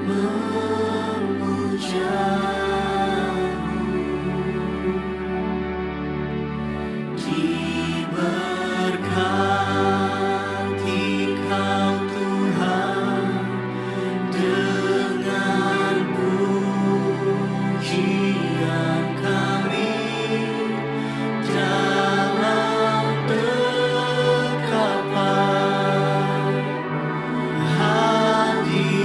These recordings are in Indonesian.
Diberkati Kau Tuhan dengan pujian kami dalam dekapan hadirat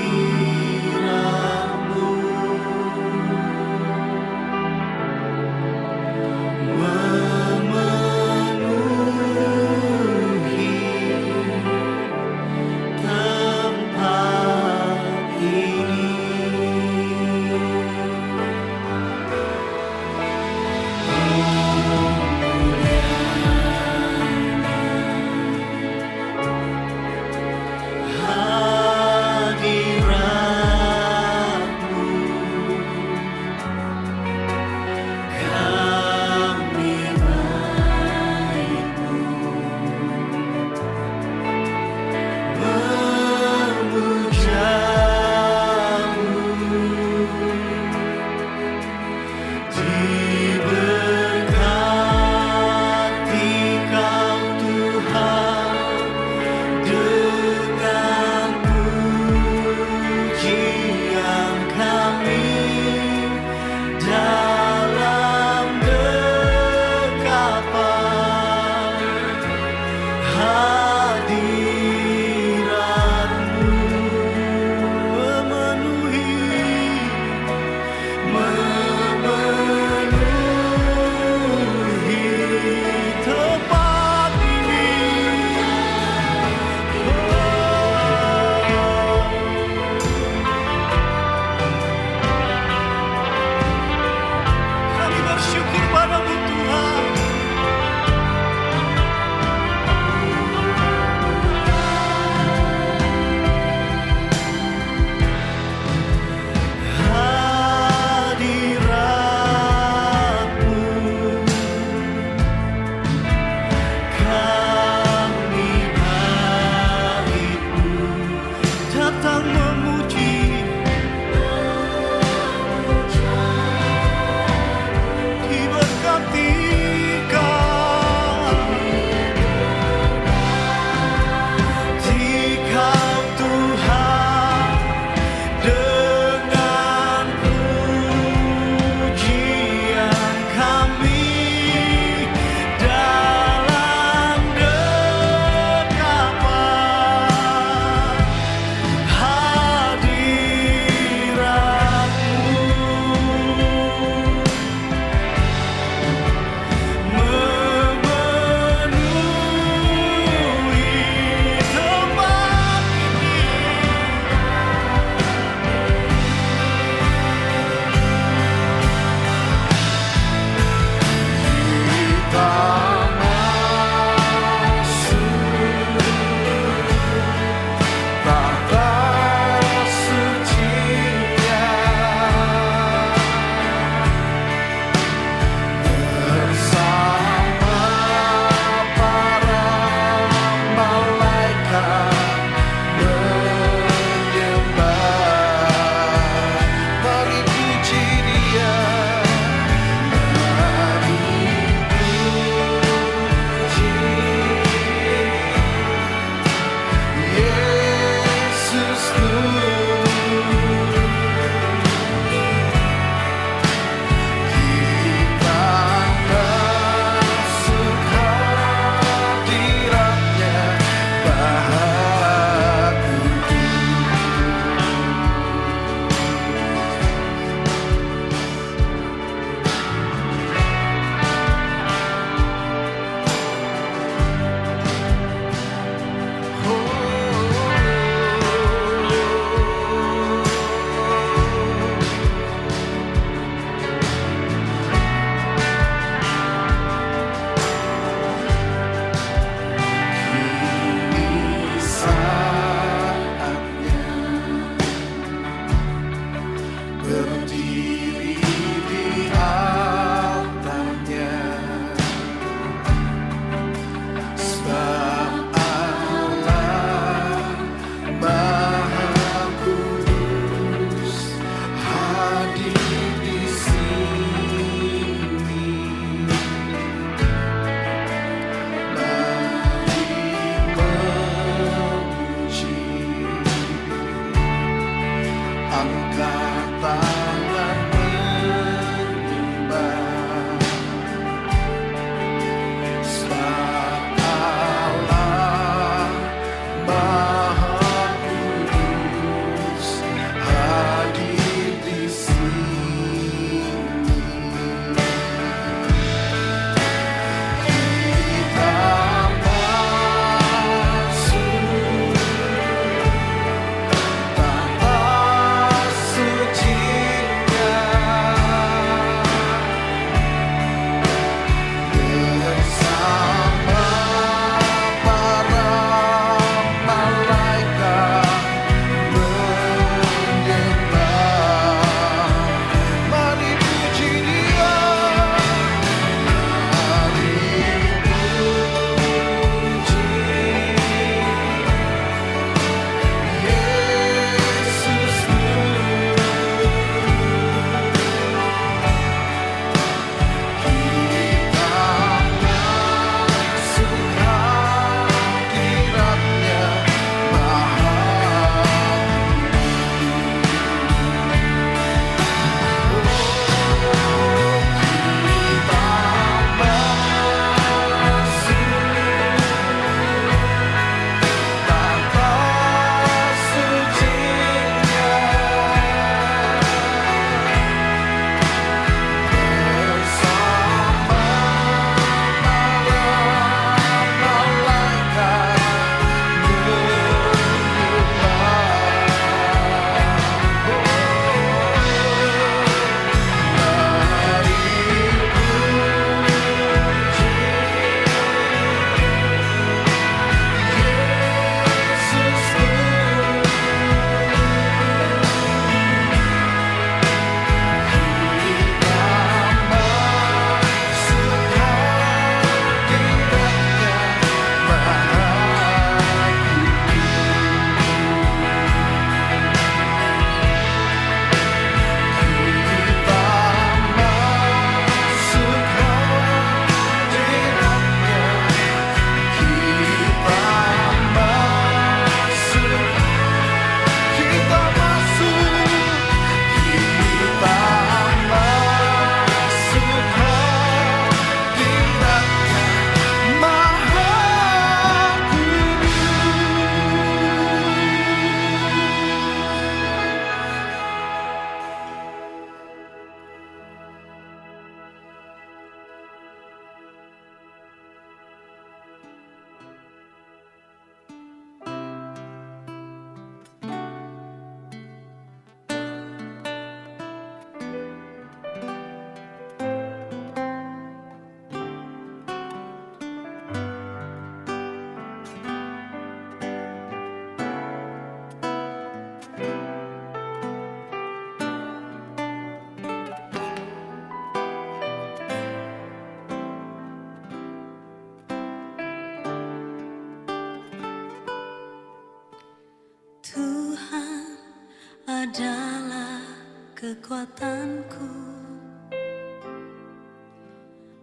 adalah kekuatanku.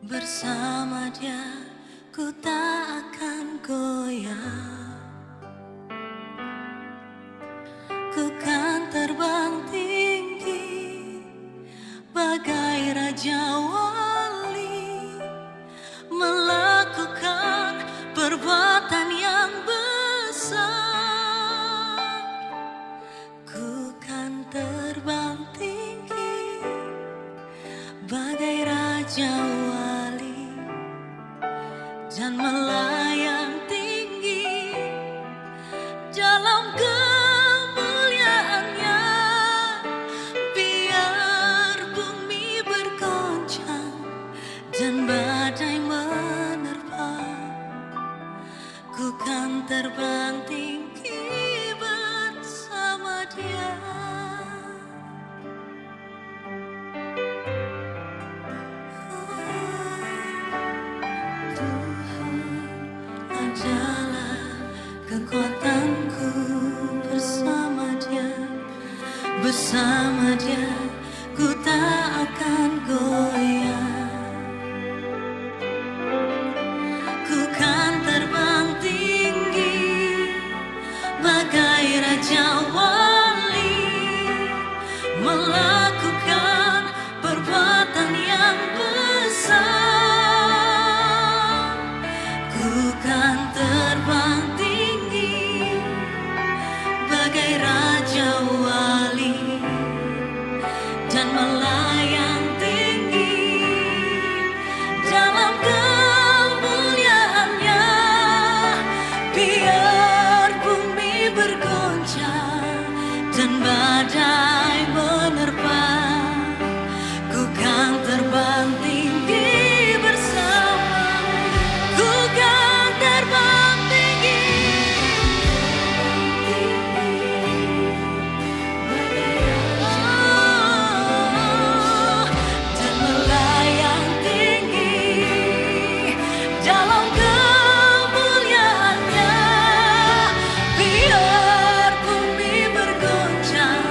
Bersama Dia ku tak akan goyah. Ku kan terbang tinggi bagai raja wali, melakukan perbuatan yang besar. Ku kan terbang tinggi bagai raja wali dan melayang tinggi dalam kemuliaannya. Biar bumi bergoncang dan badai menerpa, ku kan terbang tinggi bersama Dia. Adalah kekuatanku. Bersama Dia ku tak akan goyah. Ku kan terbang tinggi bagai raja wali, melakukan perbuatan yang besar. Ku kan terbang tinggi bagai raja wali dan melayang tinggi dalam kemuliaannya. Biar bumi bergoncang dan badai menerpa, ku kan terbang tinggi bersama. Ku kan terbang tinggi dan melayang tinggi dalam kemuliaannya. Biar bumi bergoncang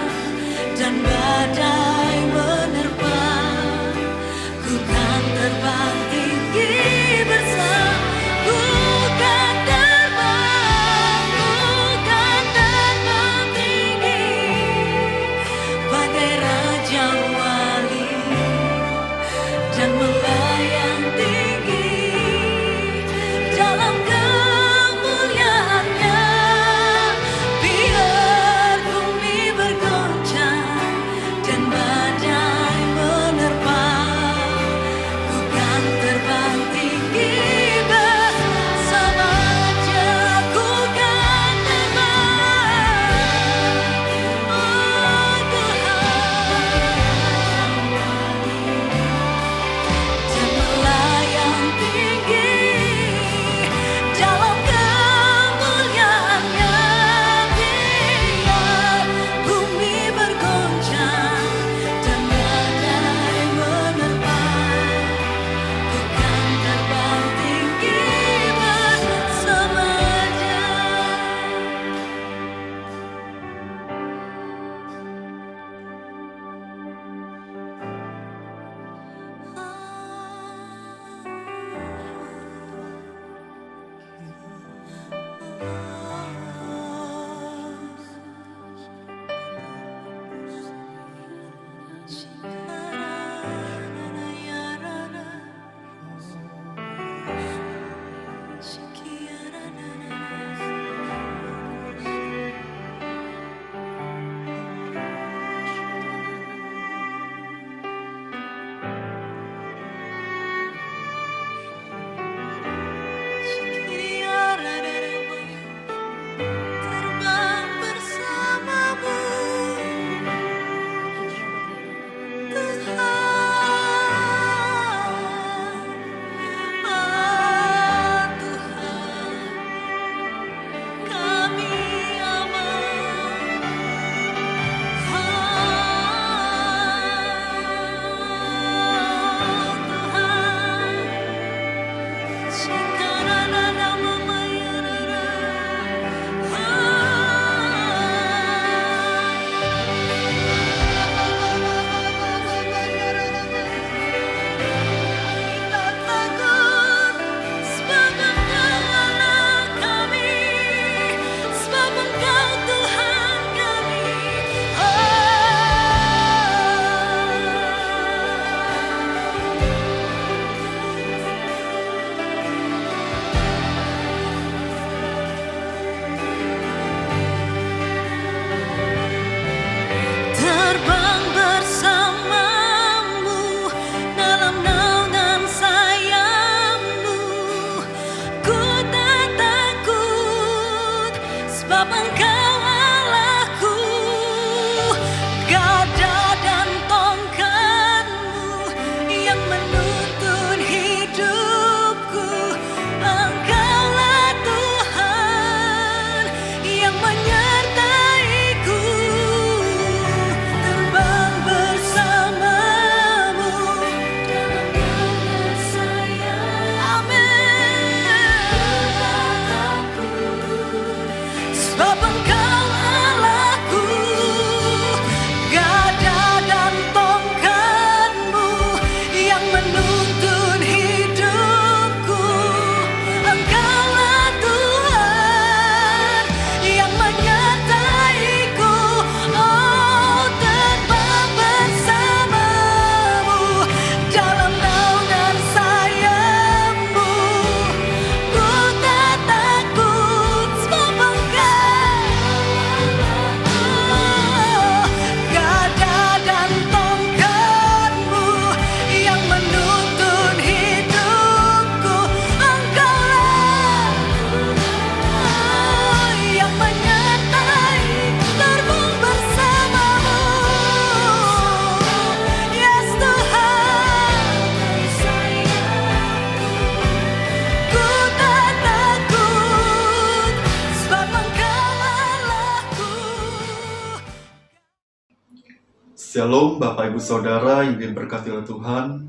Shalom Bapak Ibu Saudara yang diberkati oleh Tuhan.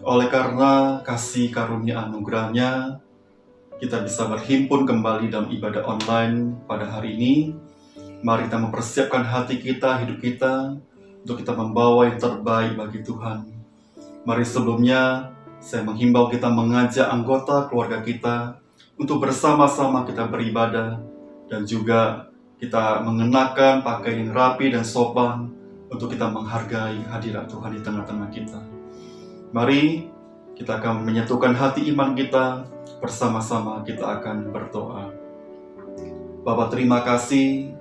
Oleh karena kasih karunia anugerahnya, kita bisa berhimpun kembali dalam ibadah online pada hari ini. Mari kita mempersiapkan hati kita, hidup kita, untuk kita membawa yang terbaik bagi Tuhan. Mari sebelumnya, saya menghimbau kita mengajak anggota keluarga kita untuk bersama-sama kita beribadah, dan juga kita mengenakan pakaian yang rapi dan sopan untuk kita menghargai hadirat Tuhan di tengah-tengah kita. Mari kita akan menyatukan hati iman kita, bersama-sama kita akan berdoa. Bapa, terima kasih,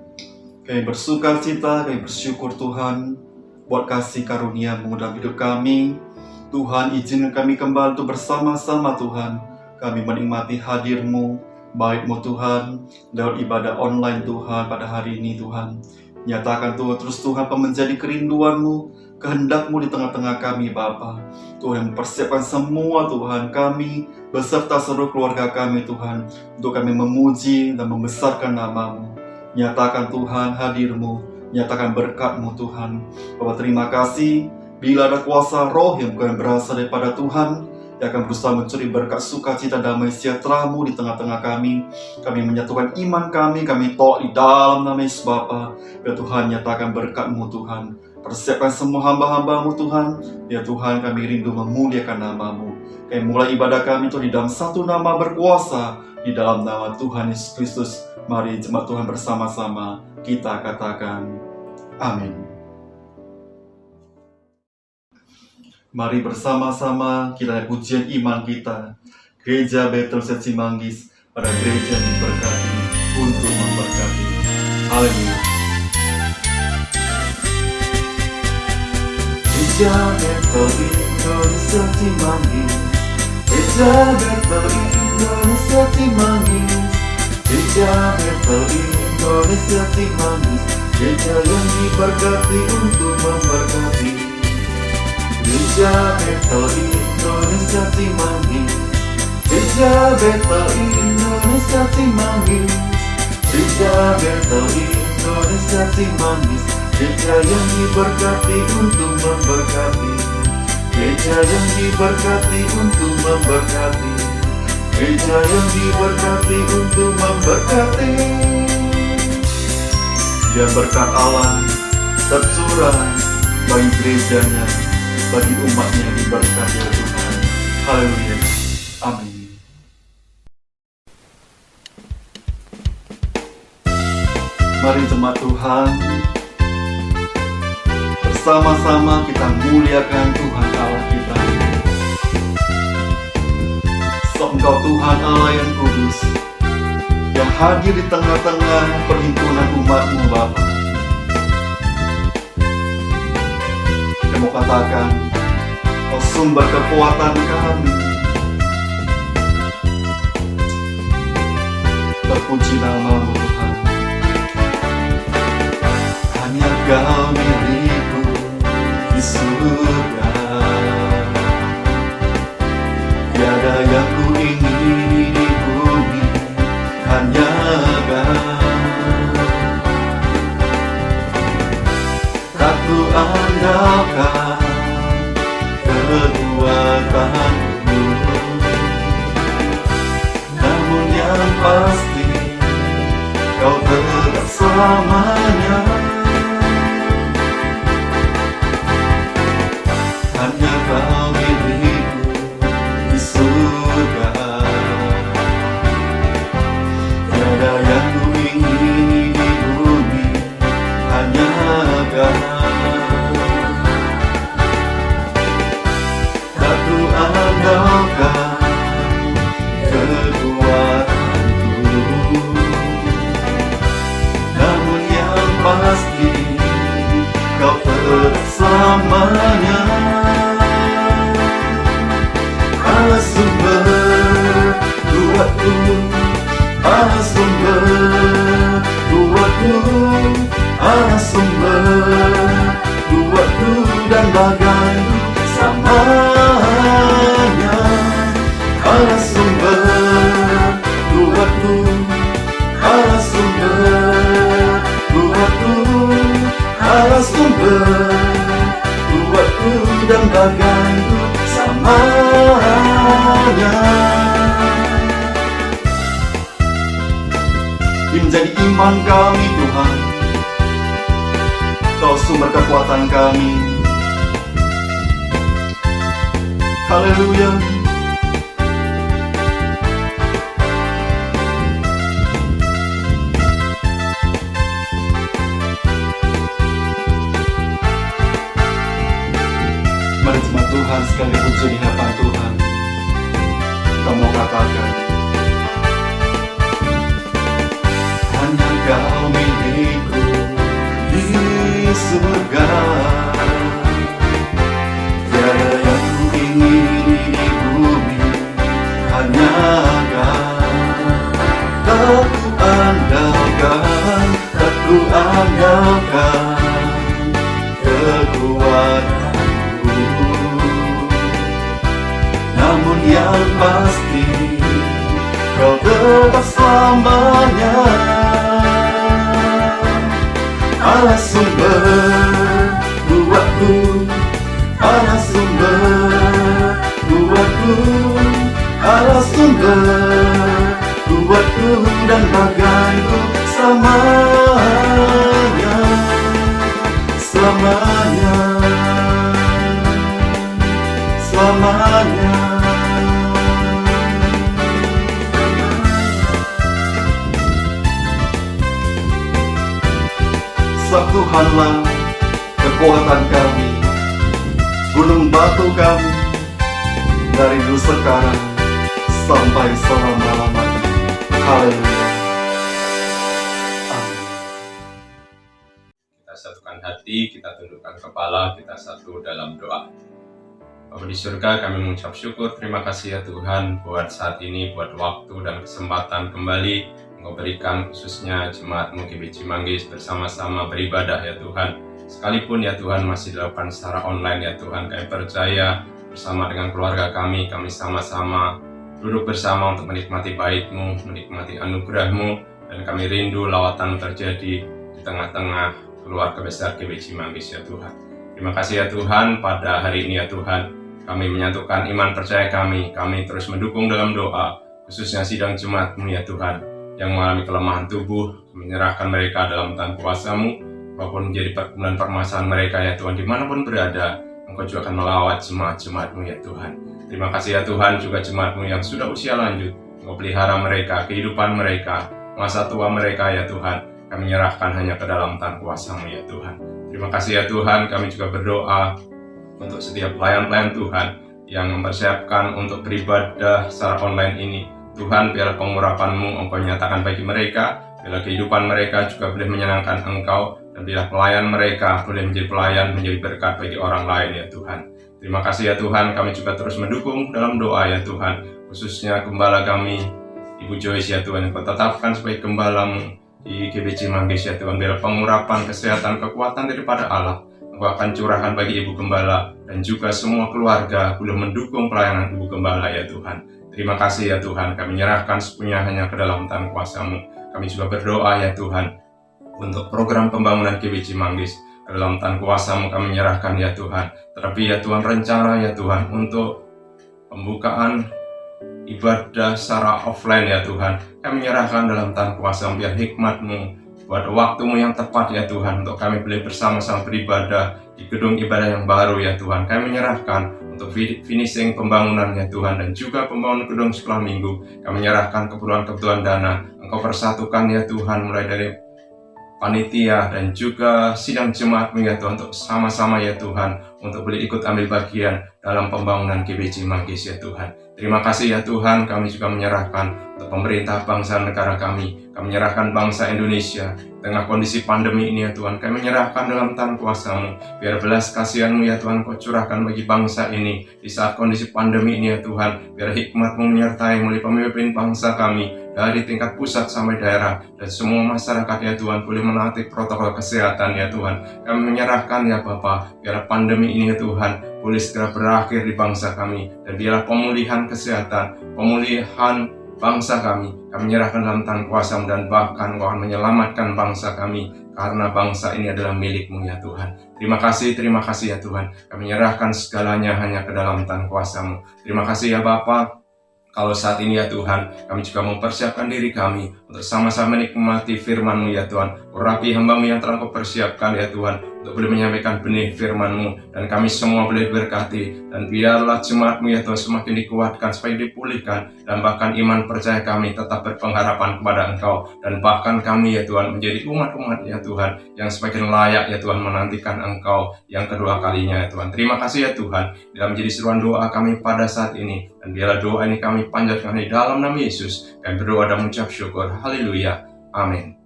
kami bersuka cita, kami bersyukur Tuhan buat kasih karunia-Mu dalam hidup kami. Tuhan, izinkan kami kembali untuk bersama-sama Tuhan, kami menikmati hadir-Mu, baik-Mu Tuhan, dalam ibadah online Tuhan pada hari ini Tuhan. Nyatakan Tuhan terus Tuhan apa menjadi kerinduan-Mu, kehendak-Mu di tengah-tengah kami Bapa. Tuhan mempersiapkan semua Tuhan kami beserta seluruh keluarga kami Tuhan, untuk kami memuji dan membesarkan nama-Mu. Nyatakan Tuhan hadir-Mu, nyatakan berkat-Mu Tuhan. Bapa, terima kasih bila ada kuasa roh yang bukan berasal daripada Tuhan, yang akan berusaha mencuri berkat sukacita damai sejahtera-Mu di tengah-tengah kami. Kami menyatukan iman kami tolak di dalam nama Yesus Bapa. Biar Tuhan nyatakan berkat-Mu Tuhan. Persiapkan semua hamba-hamba-Mu Tuhan. Ya Tuhan, kami rindu memuliakan nama-Mu. Kami mulai ibadah kami itu di dalam satu nama berkuasa, di dalam nama Tuhan Yesus Kristus. Mari jemaat Tuhan bersama-sama kita katakan amin. Mari bersama-sama kita pujian iman kita, Gereja Betel Sesi Manggis, pada gereja yang diberkati untuk memberkati. Haleluya. Gereja Betel Indonesia Cimanggis, Gereja Betel Indonesia Cimanggis, Gereja Betel Indonesia Cimanggis, gereja yang diberkati untuk memberkati. Gereja Betel Indonesia Cimanggis, Gereja Betel Indonesia Cimanggis, Gereja Betel Indonesia Cimanggis, gereja yang diberkati untuk memberkati. Gereja yang diberkati untuk memberkati. Gereja yang diberkati untuk memberkati. Biar berkat Allah tercurah bagi gerejanya, bagi umatnya yang diberkati oleh Tuhan. Haleluya. Amin. Mari jemaat Tuhan, bersama-sama kita muliakan Tuhan Allah kita. Sebab Engkau Tuhan Allah yang kudus, yang hadir di tengah-tengah perhimpunan umat-Mu Bapa. Saya mau katakan, Kau sumber kekuatan kami. Terpuji nama-Mu Tuhan. Hanya Kau milikku di surga. Tiada yang ku ingini di bumi, hanya Kau. Tak ku andalkan kekuatanku, namun yang pasti Kau tetap selamanya. Hanya Kau milikku di surga. Tiada yang ku ingini di bumi, hanya Kau. Tak ku andalkan kekuatanku, namun yang bagianku selamanya. Ini menjadi iman kami Tuhan, Kau sumber kekuatan kami. Haleluya. Mari jemaat Tuhan sekali puji di hadapan Tuhan. Kita mau katakan, hanya Kau milikku di surga. Tiada yang ku ingini di bumi, hanya Kau. Tak ku andalkan, tak ku andalkan kekuatanku. Namun yang pasti Kau tetap selamanya. Allah sumber kuatku, Allah sumber kuatku, Allah sumber kuatku dan bagianku selamanya, selamanya, selamanya. Sebab Tuhanlah kekuatan kami, gunung batu kami, dari dulu sekarang sampai selama-lamanya. Haleluya. Amin. Kita satukan hati, kita tundukkan kepala, kita satu dalam doa. Bapa di surga, kami mengucap syukur, terima kasih ya Tuhan buat saat ini, buat waktu dan kesempatan kembali Engkau berikan khususnya jemaat-Mu GBC Manggis bersama-sama beribadah ya Tuhan. Sekalipun ya Tuhan masih dilakukan secara online ya Tuhan, kami percaya bersama dengan keluarga kami sama-sama duduk bersama untuk menikmati bait-Mu, menikmati anugerah-Mu, dan kami rindu lawatan terjadi di tengah-tengah keluarga besar GBC Manggis ya Tuhan. Terima kasih ya Tuhan, pada hari ini ya Tuhan, kami menyatukan iman percaya kami terus mendukung dalam doa, khususnya sidang jemaat-Mu ya Tuhan, yang mengalami kelemahan tubuh, menyerahkan mereka dalam tangan kuasa-Mu, maupun menjadi pergumulan permasalahan mereka ya Tuhan, dimanapun berada, Engkau juga akan melawat jemaat-jemaat-Mu ya Tuhan. Terima kasih ya Tuhan, juga jemaat-Mu yang sudah usia lanjut, Engkau pelihara mereka, kehidupan mereka, masa tua mereka ya Tuhan, kami menyerahkan hanya ke dalam tangan kuasa-Mu ya Tuhan. Terima kasih ya Tuhan, kami juga berdoa untuk setiap pelayan-pelayan Tuhan yang mempersiapkan untuk beribadah secara online ini. Tuhan, biar pengurapan-Mu Engkau nyatakan bagi mereka, biar kehidupan mereka juga boleh menyenangkan Engkau, dan biar pelayan mereka boleh menjadi pelayan, menjadi berkat bagi orang lain ya Tuhan. Terima kasih ya Tuhan, kami juga terus mendukung dalam doa ya Tuhan, khususnya gembala kami, Ibu Joyce ya Tuhan, Engkau tetapkan sebagai gembala-Mu di GBC Manggis ya Tuhan, biar pengurapan, kesehatan, kekuatan daripada Allah Engkau akan curahkan bagi Ibu Gembala, dan juga semua keluarga boleh mendukung pelayanan Ibu Gembala ya Tuhan. Terima kasih ya Tuhan, kami menyerahkan sepenuhnya hanya ke dalam tangan kuasa-Mu. Kami juga berdoa ya Tuhan, untuk program pembangunan GBC Manggis, ke dalam tangan kuasa-Mu kami menyerahkan ya Tuhan. Terlebih ya Tuhan, rencana ya Tuhan, untuk pembukaan ibadah secara offline ya Tuhan, kami menyerahkan dalam tangan kuasa-Mu, biar hikmat-Mu, buat waktu-Mu yang tepat ya Tuhan, untuk kami boleh bersama-sama beribadah di gedung ibadah yang baru ya Tuhan. Kami menyerahkan untuk finishing pembangunan ya Tuhan, dan juga pembangunan gedung sekolah minggu. Kami menyerahkan keperluan-kebutuhan dana, Engkau persatukan ya Tuhan, mulai dari panitia dan juga sidang jemaat-Mu ya Tuhan, untuk sama-sama ya Tuhan, untuk boleh ikut ambil bagian dalam pembangunan GBC Manggis ya Tuhan. Terima kasih ya Tuhan, kami juga menyerahkan untuk pemerintah bangsa negara kami menyerahkan bangsa Indonesia tengah kondisi pandemi ini ya Tuhan. Kami menyerahkan dalam tangan kuasa-Mu, biar belas kasihan-Mu ya Tuhan Kau curahkan bagi bangsa ini di saat kondisi pandemi ini ya Tuhan. Biar hikmat-Mu menyertai mulai pemimpin bangsa kami dari tingkat pusat sampai daerah, dan semua masyarakat ya Tuhan boleh menaati protokol kesehatan ya Tuhan. Kami menyerahkan ya Bapa, biar pandemi ini ya Tuhan boleh segera berakhir di bangsa kami, dan biarlah pemulihan kesehatan, pemulihan bangsa kami menyerahkan dalam tangan kuasa-Mu, dan bahkan Engkau akan menyelamatkan bangsa kami, karena bangsa ini adalah milik-Mu ya Tuhan. Terima kasih ya Tuhan, kami menyerahkan segalanya hanya ke dalam tangan kuasa-Mu. Terima kasih ya Bapa. Kalau saat ini ya Tuhan, kami juga mempersiapkan diri kami untuk sama-sama menikmati firman-Mu ya Tuhan. Urapi hamba-Mu yang telah Kau persiapkan ya Tuhan, untuk boleh menyampaikan benih firman-Mu, dan kami semua boleh berkati. Dan biarlah jemaat-Mu ya Tuhan semakin dikuatkan, supaya dipulihkan, dan bahkan iman percaya kami tetap berpengharapan kepada Engkau. Dan bahkan kami ya Tuhan menjadi umat-umat ya Tuhan, yang semakin layak ya Tuhan menantikan Engkau yang kedua kalinya ya Tuhan. Terima kasih ya Tuhan, dalam menjadi seruan doa kami pada saat ini. Dan biarlah doa ini kami panjatkan di dalam nama Yesus, kami berdoa dan mengucap syukur. Haleluya. Amin.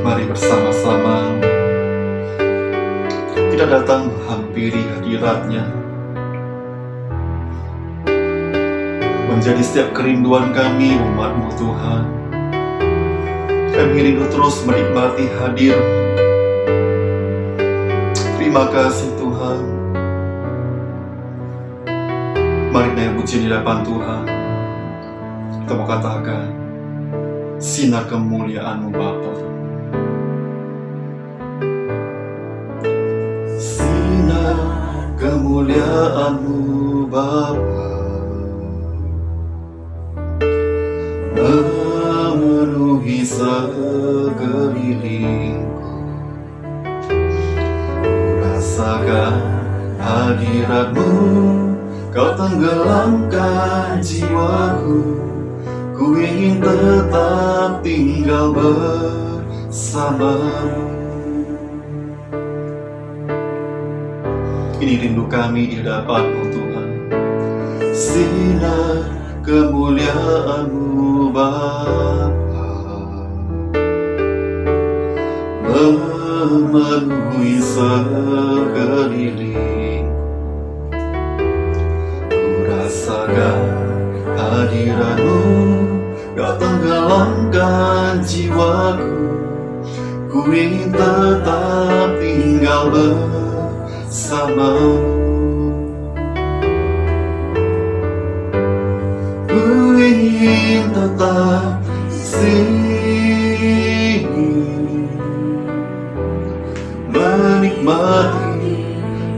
Mari bersama-sama kita datang menghampiri hadirat-Nya, menjadi setiap kerinduan kami umat-Mu Tuhan. Kami rindu terus menikmati hadir. Terima kasih Tuhan. Mari naik puji di hadapan Tuhan. Kita mau katakan, sinar kemuliaan-Mu Bapa. Sinar kemuliaan-Mu Bapa memenuhi sekelilingku. Rasakan hadirat-Mu, Kau tenggelamkan jiwaku. Ku ingin tetap tinggal bersama-Mu. Ini rindu kami di hadapan-Mu Tuhan. Sinar kemuliaan-Mu Bapa memenuhi sekeliling. Rasakan hadirat-Mu, Kau tenggelamkan jiwaku. Ku ingin tetap tinggal bersama-Mu. Ku ingin tetap di sini, menikmati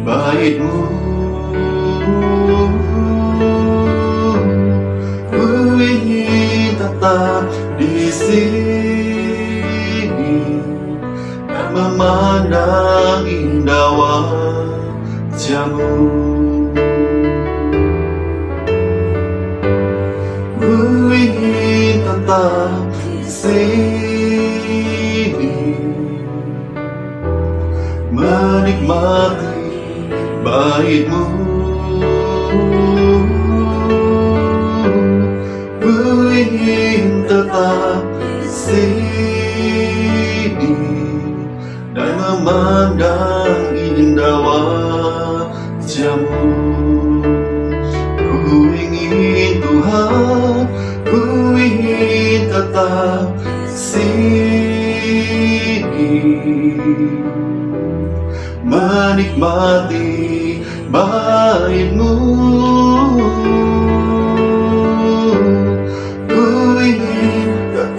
bait-Mu. Tetap di sini dan memandang indah wajah-Mu. Ku ingin tetap di sini, menikmati bait-Mu. Ingin tetap di sini dan memandang indah wajah-Mu. Ku ingin Tuhan, ku ingin tetap di sini, menikmati bait-Mu.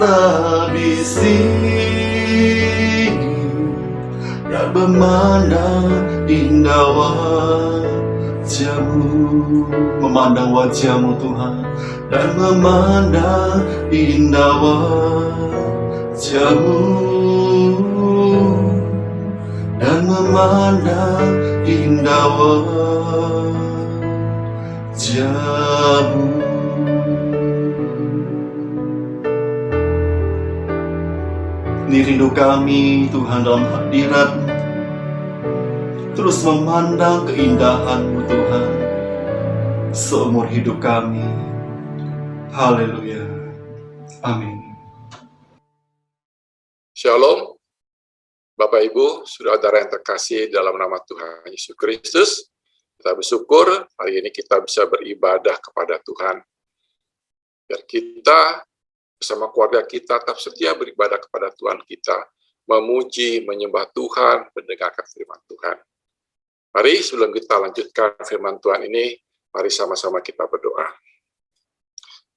Tetap di sini dan memandang indah wajah-Mu, memandang wajah-Mu Tuhan, dan memandang indah wajah-Mu, dan memandang indah wajah-Mu. Ini rindu kami Tuhan dalam hadirat, terus memandang keindahan-Mu Tuhan seumur hidup kami. Haleluya. Amin. Shalom, Bapak Ibu, saudara yang terkasih dalam nama Tuhan Yesus Kristus. Kita bersyukur hari ini kita bisa beribadah kepada Tuhan. Biar kita bersama keluarga kita tetap setia beribadah kepada Tuhan kita, memuji, menyembah Tuhan, mendengarkan firman Tuhan. Mari sebelum kita lanjutkan firman Tuhan ini, mari sama-sama kita berdoa.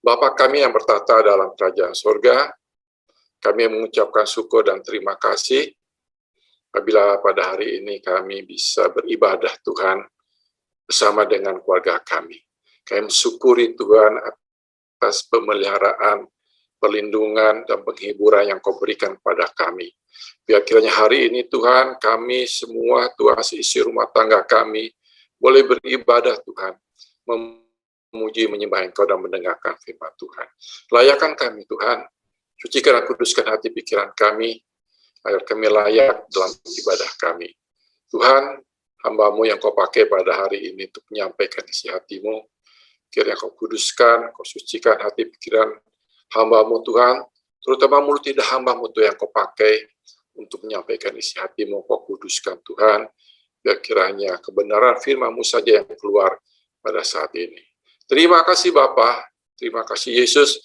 Bapa kami yang bertata dalam kerajaan surga, kami mengucapkan syukur dan terima kasih apabila pada hari ini kami bisa beribadah Tuhan bersama dengan keluarga kami. Kami mensyukuri Tuhan atas pemeliharaan, perlindungan, dan penghiburan yang Kau berikan pada kami. Biar kiranya hari ini Tuhan, kami semua, Tuhan, seisi rumah tangga kami, boleh beribadah Tuhan, memuji, menyembah Engkau dan mendengarkan firman Tuhan. Layakan kami Tuhan, sucikan dan kuduskan hati pikiran kami, agar kami layak dalam ibadah kami. Tuhan, hamba-Mu yang Kau pakai pada hari ini untuk menyampaikan isi hati-Mu, kiranya Kau kuduskan, Kau sucikan hati pikiran hamba-Mu Tuhan, terutama mulut lidah hamba-Mu Tuhan yang Kau pakai untuk menyampaikan isi hati-Mu, Kau kuduskan Tuhan, biar kiranya kebenaran firman-Mu saja yang keluar pada saat ini. Terima kasih Bapa, terima kasih Yesus,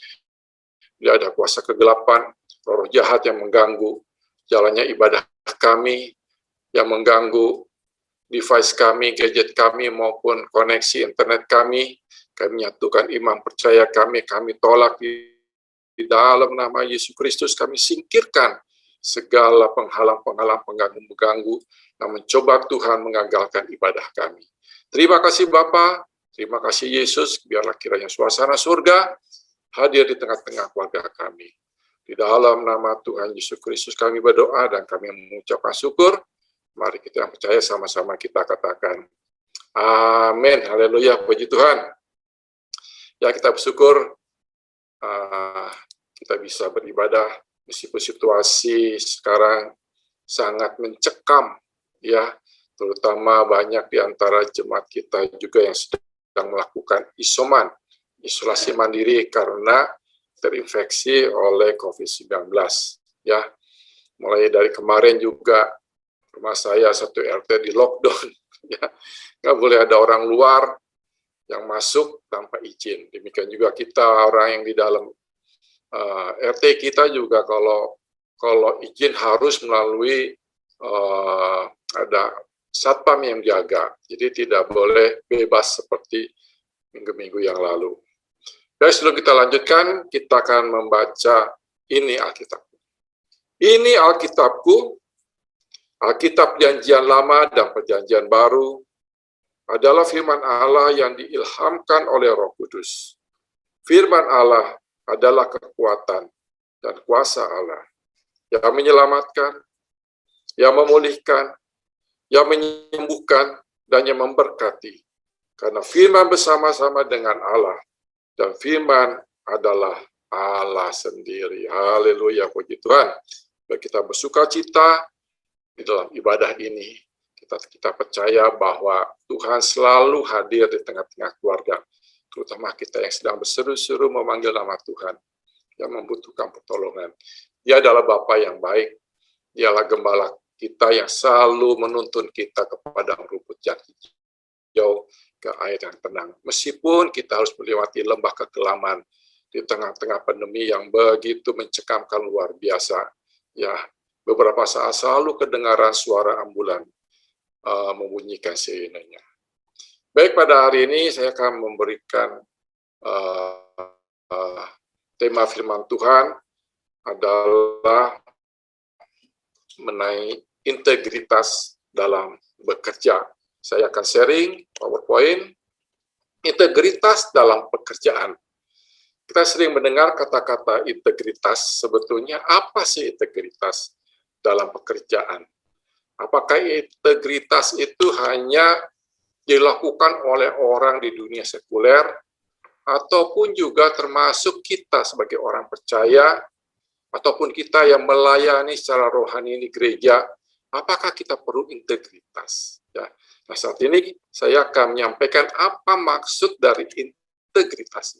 bila ada kuasa kegelapan, roh jahat yang mengganggu jalannya ibadah kami, yang mengganggu device kami, gadget kami, maupun koneksi internet kami menyatukan iman percaya kami tolak di dalam nama Yesus Kristus, kami singkirkan segala penghalang-penghalang, pengganggu-pengganggu yang mencoba Tuhan mengagalkan ibadah kami. Terima kasih Bapa, terima kasih Yesus, biarlah kiranya suasana surga hadir di tengah-tengah keluarga kami. Di dalam nama Tuhan Yesus Kristus kami berdoa dan kami mengucapkan syukur. Mari kita yang percaya sama-sama kita katakan, amin, haleluya, puji Tuhan. Ya, kita bersyukur kita bisa beribadah meskipun situasi sekarang sangat mencekam, ya, terutama banyak di antara jemaat kita juga yang sedang melakukan isolasi mandiri karena terinfeksi oleh COVID-19, ya. Mulai dari kemarin juga rumah saya satu RT di lockdown, ya, nggak boleh ada orang luar yang masuk tanpa izin. Demikian juga kita orang yang di dalam RT kita juga kalau izin harus melalui ada satpam yang jaga. Jadi tidak boleh bebas seperti minggu-minggu yang lalu. Dan sebelum kita lanjutkan, kita akan membaca ini Alkitab. Ini Alkitabku, Alkitab Perjanjian Lama dan Perjanjian Baru, adalah firman Allah yang diilhamkan oleh Roh Kudus. Firman Allah adalah kekuatan dan kuasa Allah yang menyelamatkan, yang memulihkan, yang menyembuhkan, dan yang memberkati. Karena firman bersama-sama dengan Allah, dan firman adalah Allah sendiri. Haleluya, puji Tuhan. Biar kita bersuka cita di dalam ibadah ini. Kita percaya bahwa Tuhan selalu hadir di tengah-tengah keluarga, terutama kita yang sedang berseru-seru memanggil nama Tuhan, yang membutuhkan pertolongan. Dia adalah Bapa yang baik, dialah gembala kita yang selalu menuntun kita kepada rumput yang hijau, ke air yang tenang. Meskipun kita harus melewati lembah kekelaman di tengah-tengah pandemi yang begitu mencekamkan luar biasa, ya, beberapa saat selalu kedengaran suara ambulan membunyikan sirenenya. Baik, pada hari ini saya akan memberikan tema firman Tuhan adalah mengenai integritas dalam bekerja. Saya akan sharing PowerPoint, integritas dalam pekerjaan. Kita sering mendengar kata-kata integritas, sebetulnya apa sih integritas dalam pekerjaan? Apakah integritas itu hanya dilakukan oleh orang di dunia sekuler, ataupun juga termasuk kita sebagai orang percaya, ataupun kita yang melayani secara rohani di gereja, apakah kita perlu integritas? Ya. Nah, saat ini saya akan menyampaikan apa maksud dari integritas.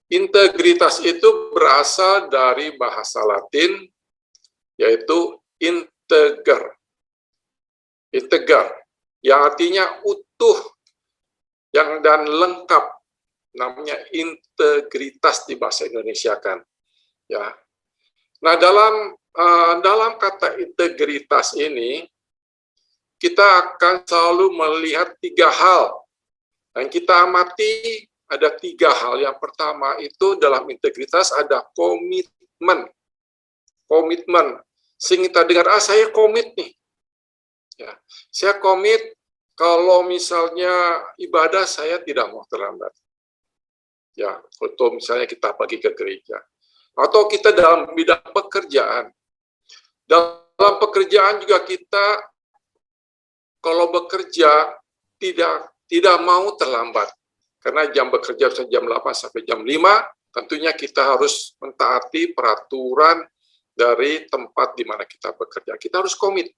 Integritas itu berasal dari bahasa Latin, yaitu integer. Integer, yang artinya utuh, yang dan lengkap, namanya integritas di bahasa Indonesia kan. Ya. Nah, dalam kata integritas ini, kita akan selalu melihat tiga hal yang kita amati ada 3 hal. Yang pertama itu dalam integritas ada komitmen. Komitmen. Sehingga kita dengar, saya komit nih. Ya, saya komit kalau misalnya ibadah saya tidak mau terlambat. Ya, atau misalnya kita pergi ke gereja. Atau kita dalam bidang pekerjaan. Dalam pekerjaan juga kita kalau bekerja tidak mau terlambat. Karena jam bekerja bisa jam 8 sampai jam 5, tentunya kita harus mentaati peraturan dari tempat di mana kita bekerja. Kita harus komit.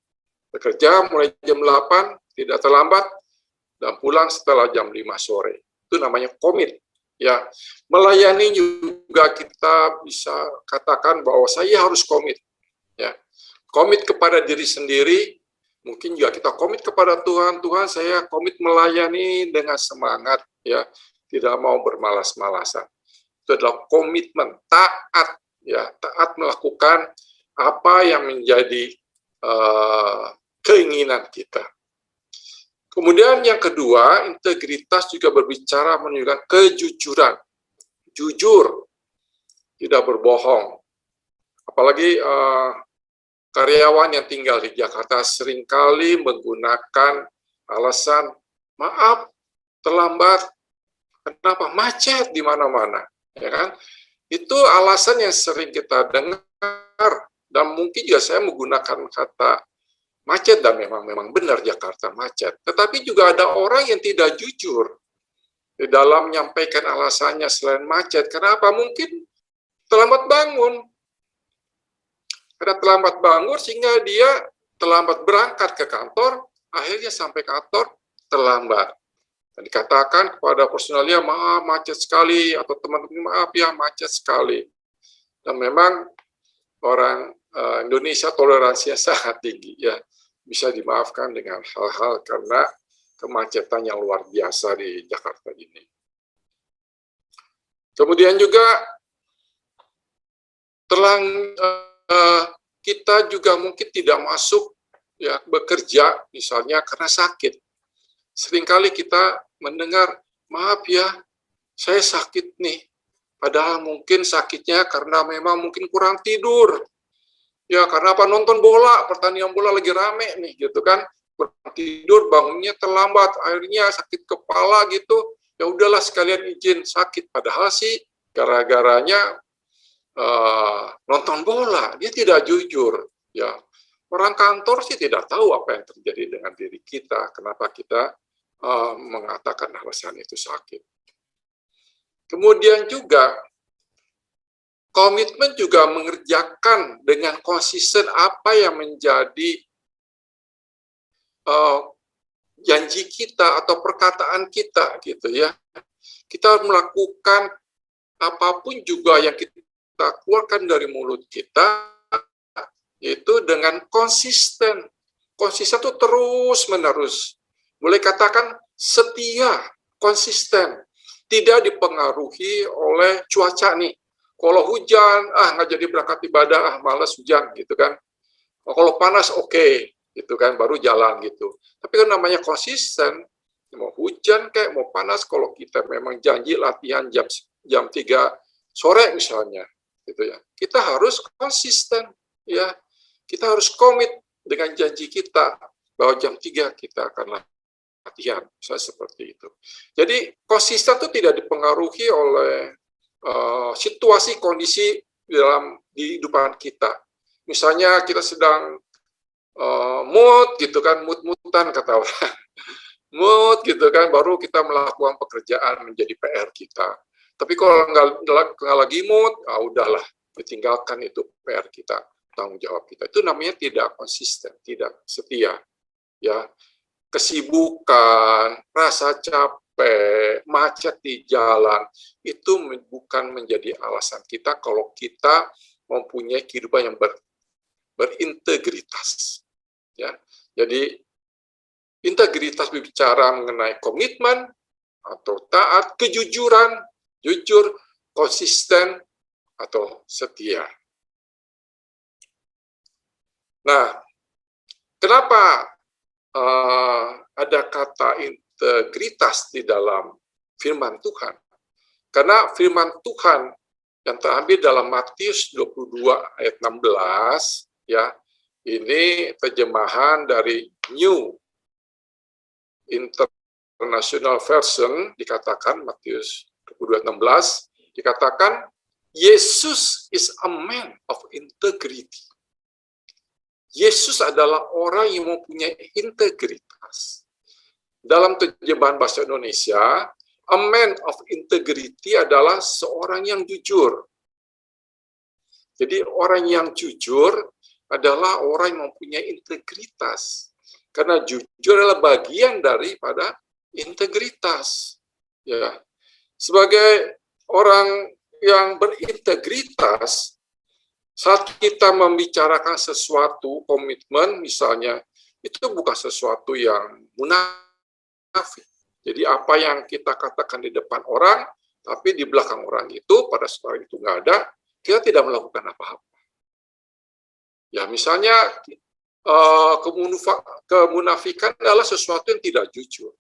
Bekerja mulai jam 8, tidak terlambat, dan pulang setelah jam 5 sore. Itu namanya komit. Ya, melayani juga kita bisa katakan bahwa saya harus komit. Ya, komit kepada diri sendiri, mungkin juga kita komit kepada Tuhan. Tuhan, saya komit melayani dengan semangat, ya, tidak mau bermalas-malasan. Itu adalah komitmen, taat, ya, taat melakukan apa yang menjadi keinginan kita. Kemudian yang kedua, integritas juga berbicara menunjukkan kejujuran. Jujur, tidak berbohong. Apalagi karyawan yang tinggal di Jakarta seringkali menggunakan alasan, maaf, terlambat, kenapa? Macet di mana-mana, ya kan? Itu alasan yang sering kita dengar, dan mungkin juga saya menggunakan kata macet, dan memang benar Jakarta macet. Tetapi juga ada orang yang tidak jujur di dalam menyampaikan alasannya selain macet. Kenapa? Mungkin terlambat bangun. Karena terlambat bangun sehingga dia terlambat berangkat ke kantor, akhirnya sampai kantor terlambat. Dan dikatakan kepada personalnya, maaf macet sekali, atau teman-teman maaf ya macet sekali. Dan memang orang Indonesia toleransinya sangat tinggi, ya, bisa dimaafkan dengan hal-hal karena kemacetan yang luar biasa di Jakarta ini. Kemudian juga kita juga mungkin tidak masuk, ya, bekerja misalnya karena sakit. Seringkali kita mendengar, maaf ya, saya sakit nih. Padahal mungkin sakitnya karena memang mungkin kurang tidur. Ya, karena apa? Nonton bola, pertandingan bola lagi rame nih, gitu kan. Kurang tidur, bangunnya terlambat, akhirnya sakit kepala gitu. Ya udahlah sekalian izin sakit. Padahal sih gara-garanya nonton bola, dia tidak jujur. Ya, orang kantor sih tidak tahu apa yang terjadi dengan diri kita. Kenapa kita mengatakan alasan itu sakit. Kemudian juga komitmen juga mengerjakan dengan konsisten apa yang menjadi janji kita atau perkataan kita, gitu ya. Kita melakukan apapun juga yang kita keluarkan dari mulut kita, itu dengan konsisten. Konsisten itu terus-menerus. Boleh katakan setia, konsisten. Tidak dipengaruhi oleh cuaca nih. Kalau hujan, nggak jadi berangkat ibadah, malas hujan, gitu kan. Kalau panas, oke, gitu kan, baru jalan, gitu. Tapi kan namanya konsisten, mau hujan kayak mau panas, kalau kita memang janji latihan jam 3 sore misalnya, gitu ya. Kita harus konsisten, ya. Kita harus komit dengan janji kita, bahwa jam 3 kita akan latihan, misalnya seperti itu. Jadi, konsisten itu tidak dipengaruhi oleh situasi kondisi di dalam kehidupan kita. Misalnya kita sedang mood gitu kan, mood-moodan kata orang. Mood gitu kan, baru kita melakukan pekerjaan menjadi PR kita. Tapi kalau nggak lagi mood, udahlah, ditinggalkan itu PR kita, tanggung jawab kita. Itu namanya tidak konsisten, tidak setia. Ya, kesibukan, rasa capek, macet di jalan, itu bukan menjadi alasan kita kalau kita mempunyai kehidupan yang berintegritas. Ya, jadi integritas berbicara mengenai komitmen atau taat, kejujuran, jujur, konsisten, atau setia. Nah, kenapa ada kata integritas di dalam firman Tuhan? Karena firman Tuhan yang terambil dalam Matius 22 ayat 16, ya, ini terjemahan dari New International Version, dikatakan Matius 22 ayat 16, dikatakan Yesus is a man of integrity. Yesus adalah orang yang mempunyai integritas. Dalam terjemahan bahasa Indonesia, a man of integrity adalah seorang yang jujur. Jadi orang yang jujur adalah orang yang mempunyai integritas. Karena jujur adalah bagian daripada integritas. Ya. Sebagai orang yang berintegritas, saat kita membicarakan sesuatu, komitmen misalnya, itu bukan sesuatu yang munafik. Jadi apa yang kita katakan di depan orang, tapi di belakang orang itu, pada saat itu nggak ada, kita tidak melakukan apa-apa. Ya misalnya, kemunafikan adalah sesuatu yang tidak jujur.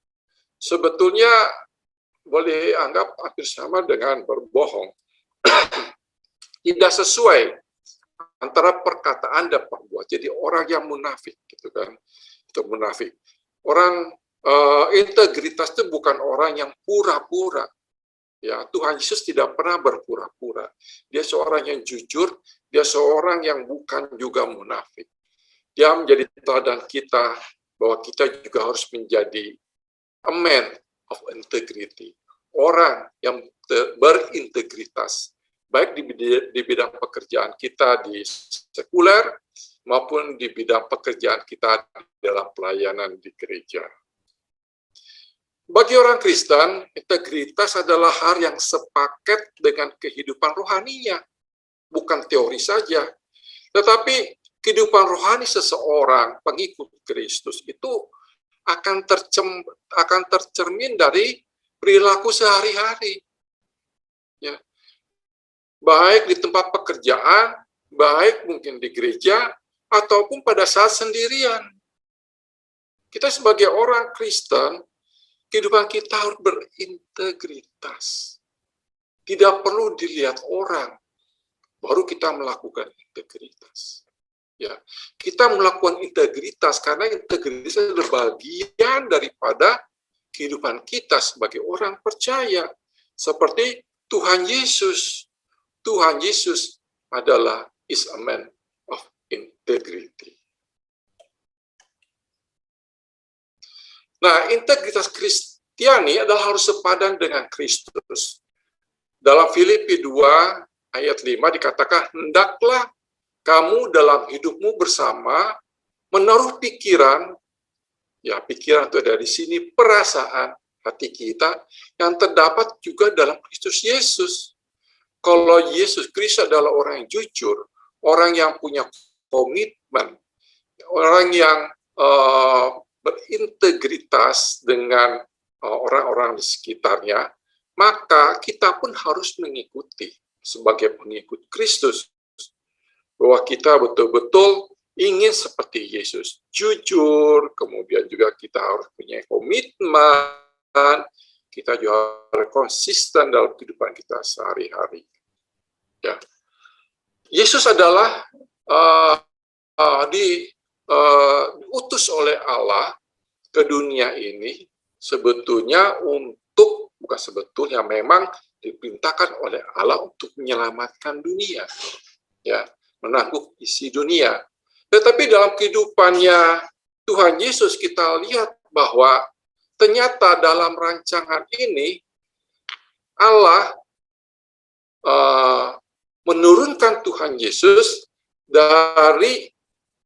Sebetulnya boleh anggap hampir sama dengan berbohong. Tidak sesuai antara perkataan dan perbuatan. Jadi orang yang munafik, gitu kan? Itu munafik. Orang integritas itu bukan orang yang pura-pura. Ya, Tuhan Yesus tidak pernah berpura-pura. Dia seorang yang jujur, dia seorang yang bukan juga munafik. Dia menjadi teladan kita bahwa kita juga harus menjadi a man of integrity. Orang yang berintegritas. Baik di bidang pekerjaan kita di sekuler, maupun di bidang pekerjaan kita dalam pelayanan di gereja. Bagi orang Kristen, integritas adalah hal yang sepaket dengan kehidupan rohaninya, bukan teori saja. Tetapi kehidupan rohani seseorang pengikut Kristus itu akan tercermin dari perilaku sehari-hari. Ya. Baik di tempat pekerjaan, baik mungkin di gereja, ataupun pada saat sendirian. Kita sebagai orang Kristen, kehidupan kita harus berintegritas. Tidak perlu dilihat orang, baru kita melakukan integritas. Ya, kita melakukan integritas karena integritas adalah bagian daripada kehidupan kita sebagai orang percaya. Seperti Tuhan Yesus. Tuhan Yesus adalah is a man of integrity. Nah, integritas Kristiani adalah harus sepadan dengan Kristus. Dalam Filipi 2 ayat 5 dikatakan, hendaklah kamu dalam hidupmu bersama menaruh pikiran, ya pikiran itu dari sini, perasaan hati kita yang terdapat juga dalam Kristus Yesus. Kalau Yesus Kristus adalah orang yang jujur, orang yang punya komitmen, orang yang berintegritas dengan orang-orang di sekitarnya, maka kita pun harus mengikuti sebagai pengikut Kristus. Bahwa kita betul-betul ingin seperti Yesus, jujur, kemudian juga kita harus punya komitmen, kita juga harus konsisten dalam kehidupan kita sehari-hari. Ya. Yesus adalah diutus oleh Allah ke dunia ini sebetulnya untuk, bukan sebetulnya, memang diperintahkan oleh Allah untuk menyelamatkan dunia, ya, menanggung isi dunia. Tetapi dalam kehidupannya Tuhan Yesus kita lihat bahwa ternyata dalam rancangan ini Allah menurunkan Tuhan Yesus dari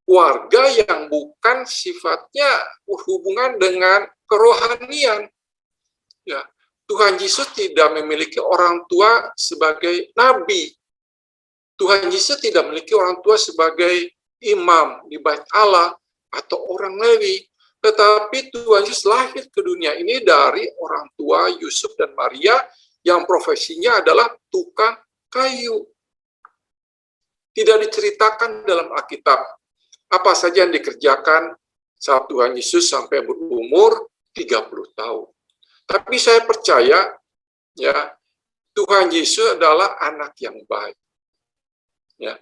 keluarga yang bukan sifatnya berhubungan dengan kerohanian. Ya, Tuhan Yesus tidak memiliki orang tua sebagai nabi. Tuhan Yesus tidak memiliki orang tua sebagai imam di bait Allah atau orang Lewi. Tetapi Tuhan Yesus lahir ke dunia ini dari orang tua Yusuf dan Maria yang profesinya adalah tukang kayu. Tidak diceritakan dalam Alkitab apa saja yang dikerjakan saat Tuhan Yesus sampai berumur 30 tahun. Tapi saya percaya, ya, Tuhan Yesus adalah anak yang baik. Ya.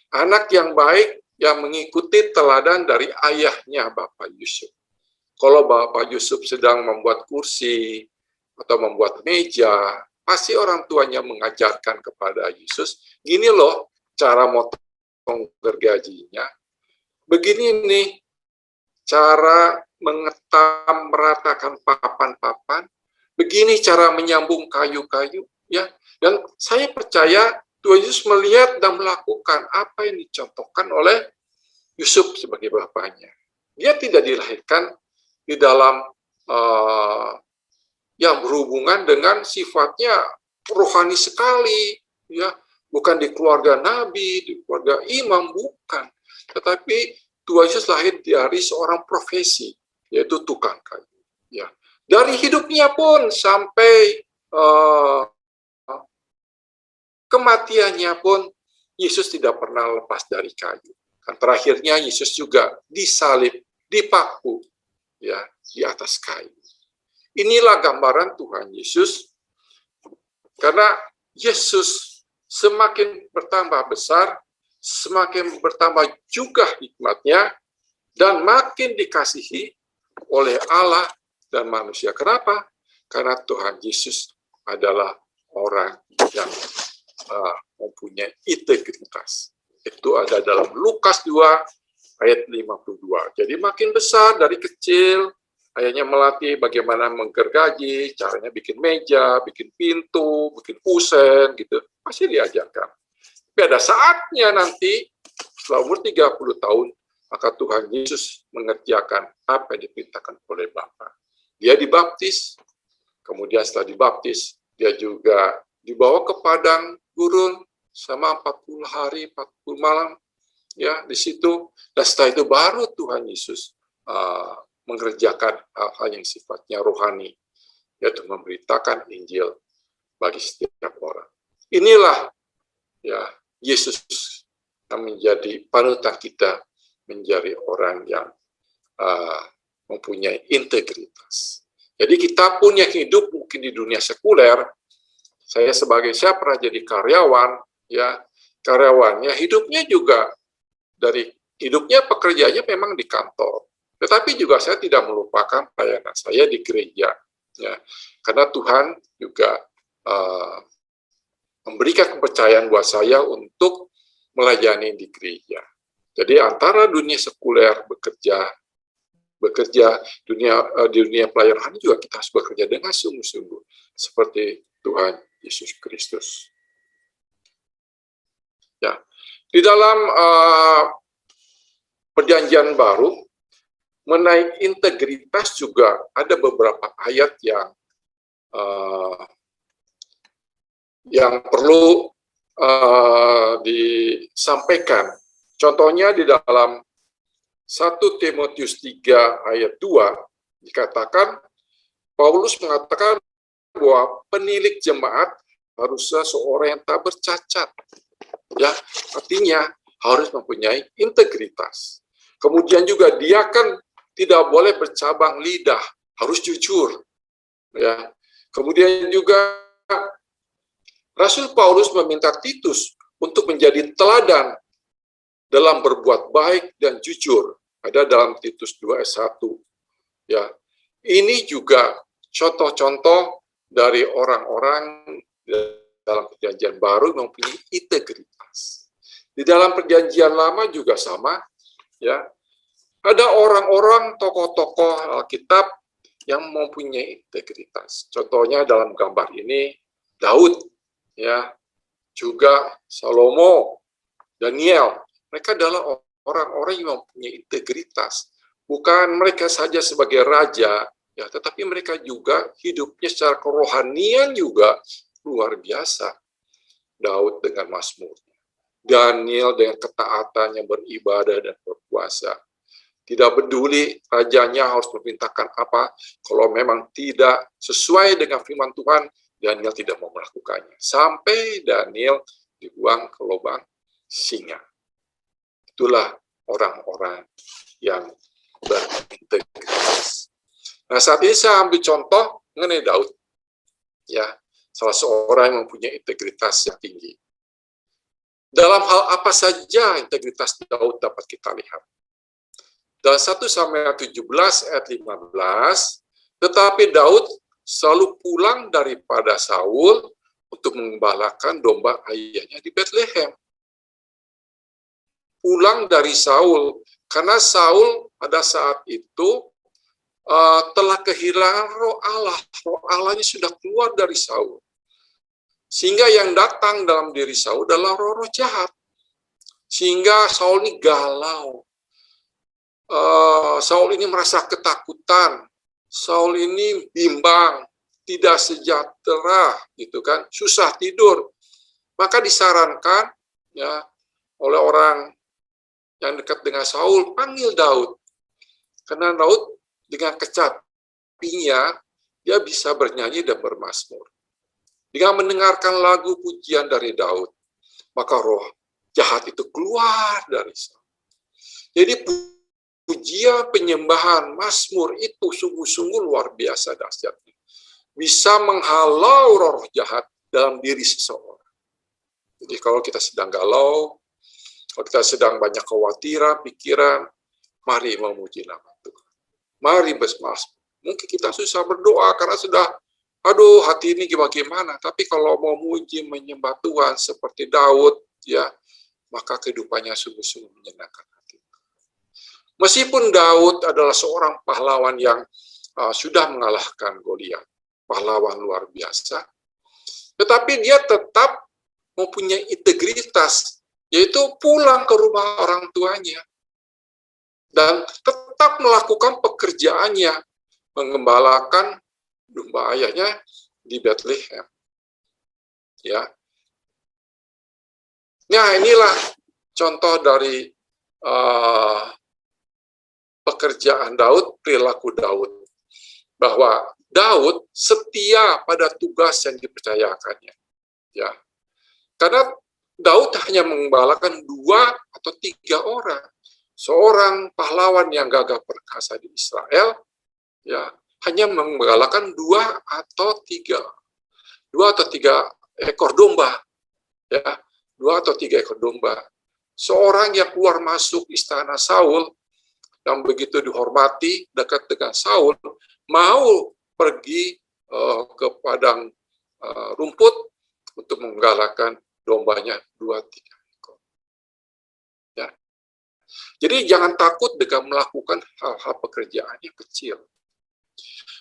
Anak yang baik yang mengikuti teladan dari ayahnya Bapak Yusuf. Kalau Bapak Yusuf sedang membuat kursi atau membuat meja, pasti orang tuanya mengajarkan kepada Yesus, gini loh cara motong gergajinya, begini nih cara mengetam meratakan papan-papan, begini cara menyambung kayu-kayu, ya. Dan saya percaya Tuhan Yesus melihat dan melakukan apa yang dicontohkan oleh Yusuf sebagai bapaknya. Dia tidak dilahirkan di dalam yang berhubungan dengan sifatnya rohani sekali, ya, bukan di keluarga nabi, di keluarga imam, bukan. Tetapi Tuhan Yesus lahir dari seorang profesi, yaitu tukang kayu. Ya, dari hidupnya pun sampai kematiannya pun Yesus tidak pernah lepas dari kayu. Dan terakhirnya Yesus juga disalib, dipaku, ya, di atas kayu. Inilah gambaran Tuhan Yesus, karena Yesus semakin bertambah besar, semakin bertambah juga hikmatnya, dan makin dikasihi oleh Allah dan manusia. Kenapa? Karena Tuhan Yesus adalah orang yang mempunyai integritas. Itu ada dalam Lukas 2 ayat 52. Jadi makin besar dari kecil, ayahnya melatih bagaimana menggergaji, caranya bikin meja, bikin pintu, bikin kusen, gitu. Pasti diajarkan. Tapi ada saatnya nanti, setelah umur 30 tahun, maka Tuhan Yesus mengerjakan apa yang diperintahkan oleh Bapa. Dia dibaptis, kemudian setelah dibaptis, dia juga dibawa ke padang gurun sama 40 hari, 40 malam, ya, di situ. Dan setelah itu baru Tuhan Yesus mengerjakan hal-hal yang sifatnya rohani, yaitu memberitakan Injil bagi setiap orang. Inilah, ya, Yesus yang menjadi panutan kita, menjadi orang yang mempunyai integritas. Jadi kita pun yang hidup mungkin di dunia sekuler, saya pernah jadi karyawan, ya, karyawannya hidupnya juga dari hidupnya pekerjaannya memang di kantor, tetapi juga saya tidak melupakan pelayanan saya di gereja, ya, karena Tuhan juga memberikan kepercayaan buat saya untuk melayani di gereja. Jadi antara dunia sekuler bekerja di dunia pelayanan juga kita harus bekerja dengan sungguh-sungguh seperti Tuhan Yesus Kristus. Ya, di dalam Perjanjian Baru mengenai integritas juga ada beberapa ayat yang perlu disampaikan. Contohnya di dalam 1 Timotius 3 ayat 2 dikatakan, Paulus mengatakan bahwa penilik jemaat haruslah seorang yang tak bercacat. Ya, artinya harus mempunyai integritas. Kemudian juga dia kan tidak boleh bercabang lidah, harus jujur. Ya. Kemudian juga Rasul Paulus meminta Titus untuk menjadi teladan dalam berbuat baik dan jujur. Ada dalam Titus 2 ayat 1. Ya. Ini juga contoh-contoh dari orang-orang dalam Perjanjian Baru yang mempunyai integritas. Di dalam Perjanjian Lama juga sama, ya. Ada orang-orang tokoh-tokoh Alkitab yang mempunyai integritas. Contohnya dalam gambar ini Daud, ya, juga Salomo, Daniel. Mereka adalah orang-orang yang mempunyai integritas. Bukan mereka saja sebagai raja, ya, tetapi mereka juga hidupnya secara kerohanian juga luar biasa. Daud dengan mazmurnya, Daniel dengan ketaatannya beribadah dan berpuasa. Tidak peduli rajanya harus memerintahkan apa, kalau memang tidak sesuai dengan firman Tuhan, Daniel tidak mau melakukannya. Sampai Daniel dibuang ke lubang singa. Itulah orang-orang yang berintegritas. Nah, saat ini saya ambil contoh mengenai Daud. Ya, salah seorang yang mempunyai integritas yang tinggi. Dalam hal apa saja integritas Daud dapat kita lihat. Dalam 1 Samuel 17 ayat 15, tetapi Daud selalu pulang daripada Saul untuk mengembalakan domba ayahnya di Bethlehem. Pulang dari Saul, karena Saul pada saat itu telah kehilangan roh Allah. Roh Allahnya sudah keluar dari Saul. Sehingga yang datang dalam diri Saul adalah roh-roh jahat. Sehingga Saul ini galau. Saul ini merasa ketakutan. Saul ini bimbang, tidak sejahtera, gitu kan, susah tidur. Maka disarankan ya oleh orang yang dekat dengan Saul, panggil Daud. Karena Daud dengan kecapinya, dia bisa bernyanyi dan bermazmur. Dengan mendengarkan lagu pujian dari Daud, maka roh jahat itu keluar dari Saul. Jadi pujian, penyembahan, mazmur itu sungguh-sungguh luar biasa dahsyatnya. Bisa menghalau roh jahat dalam diri seseorang. Jadi kalau kita sedang galau, kalau kita sedang banyak kekhawatiran, pikiran, mari memuji nama Tuhan. Mari bersemas. Mungkin kita susah berdoa karena sudah, aduh hati ini gimana. Tapi kalau mau muji menyembah Tuhan seperti Daud, ya, maka kehidupannya sungguh-sungguh menyenangkan hati. Meskipun Daud adalah seorang pahlawan yang sudah mengalahkan Goliat, pahlawan luar biasa, tetapi dia tetap mempunyai integritas, yaitu pulang ke rumah orang tuanya dan tetap melakukan pekerjaannya, mengembalakan domba ayahnya di Bethlehem. Ya. Nah, inilah contoh dari pekerjaan Daud, perilaku Daud. Bahwa Daud setia pada tugas yang dipercayakannya. Ya. Karena Daud hanya mengembalakan 2 atau 3 orang. Seorang pahlawan yang gagah perkasa di Israel, ya, hanya mengembalakan 2 atau 3 ekor domba, ya, 2 atau 3 ekor domba. Seorang yang keluar masuk istana Saul, yang begitu dihormati dekat dengan Saul, mau pergi ke padang rumput untuk menggalakkan dombanya 2-3 ekor. Ya. Jadi jangan takut dengan melakukan hal-hal pekerjaan yang kecil.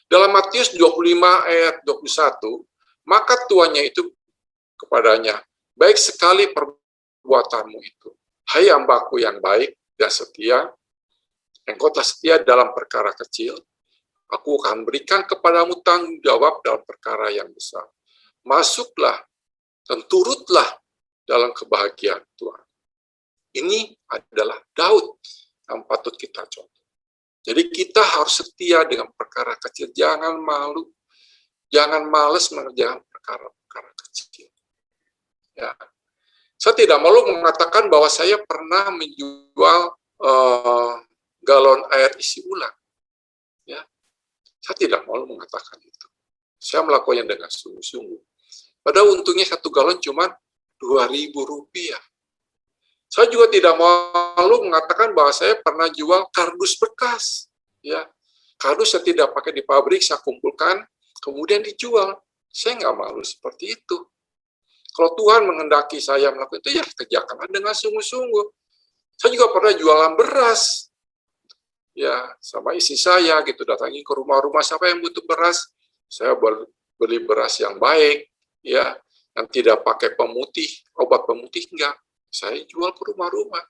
Dalam Matius 25 ayat 21, maka tuannya itu kepadanya, baik sekali perbuatanmu itu. Hai hambaku yang baik dan setia, engkau telah setia dalam perkara kecil, aku akan berikan kepadamu tanggung jawab dalam perkara yang besar. Masuklah dan turutlah dalam kebahagiaan Tuhan. Ini adalah Daud yang patut kita contoh. Jadi kita harus setia dengan perkara kecil. Jangan malu, jangan malas mengerjakan perkara-perkara kecil. Ya. Saya tidak malu mengatakan bahwa saya pernah menjual galon air isi ulang. Ya. Saya tidak malu mengatakan itu. Saya melakukannya dengan sungguh-sungguh. Padahal untungnya 1 galon cuma Rp2.000. Saya juga tidak malu mengatakan bahwa saya pernah jual kardus bekas. Ya, kardus yang tidak pakai di pabrik, saya kumpulkan, kemudian dijual. Saya nggak malu seperti itu. Kalau Tuhan menghendaki saya melakukan itu, ya kerjakanlah dengan sungguh-sungguh. Saya juga pernah jualan beras. Ya, sama istri saya gitu, datangi ke rumah-rumah siapa yang butuh beras. Saya beli beras yang baik, ya, yang tidak pakai pemutih, obat pemutih enggak. Saya jual ke rumah-rumah.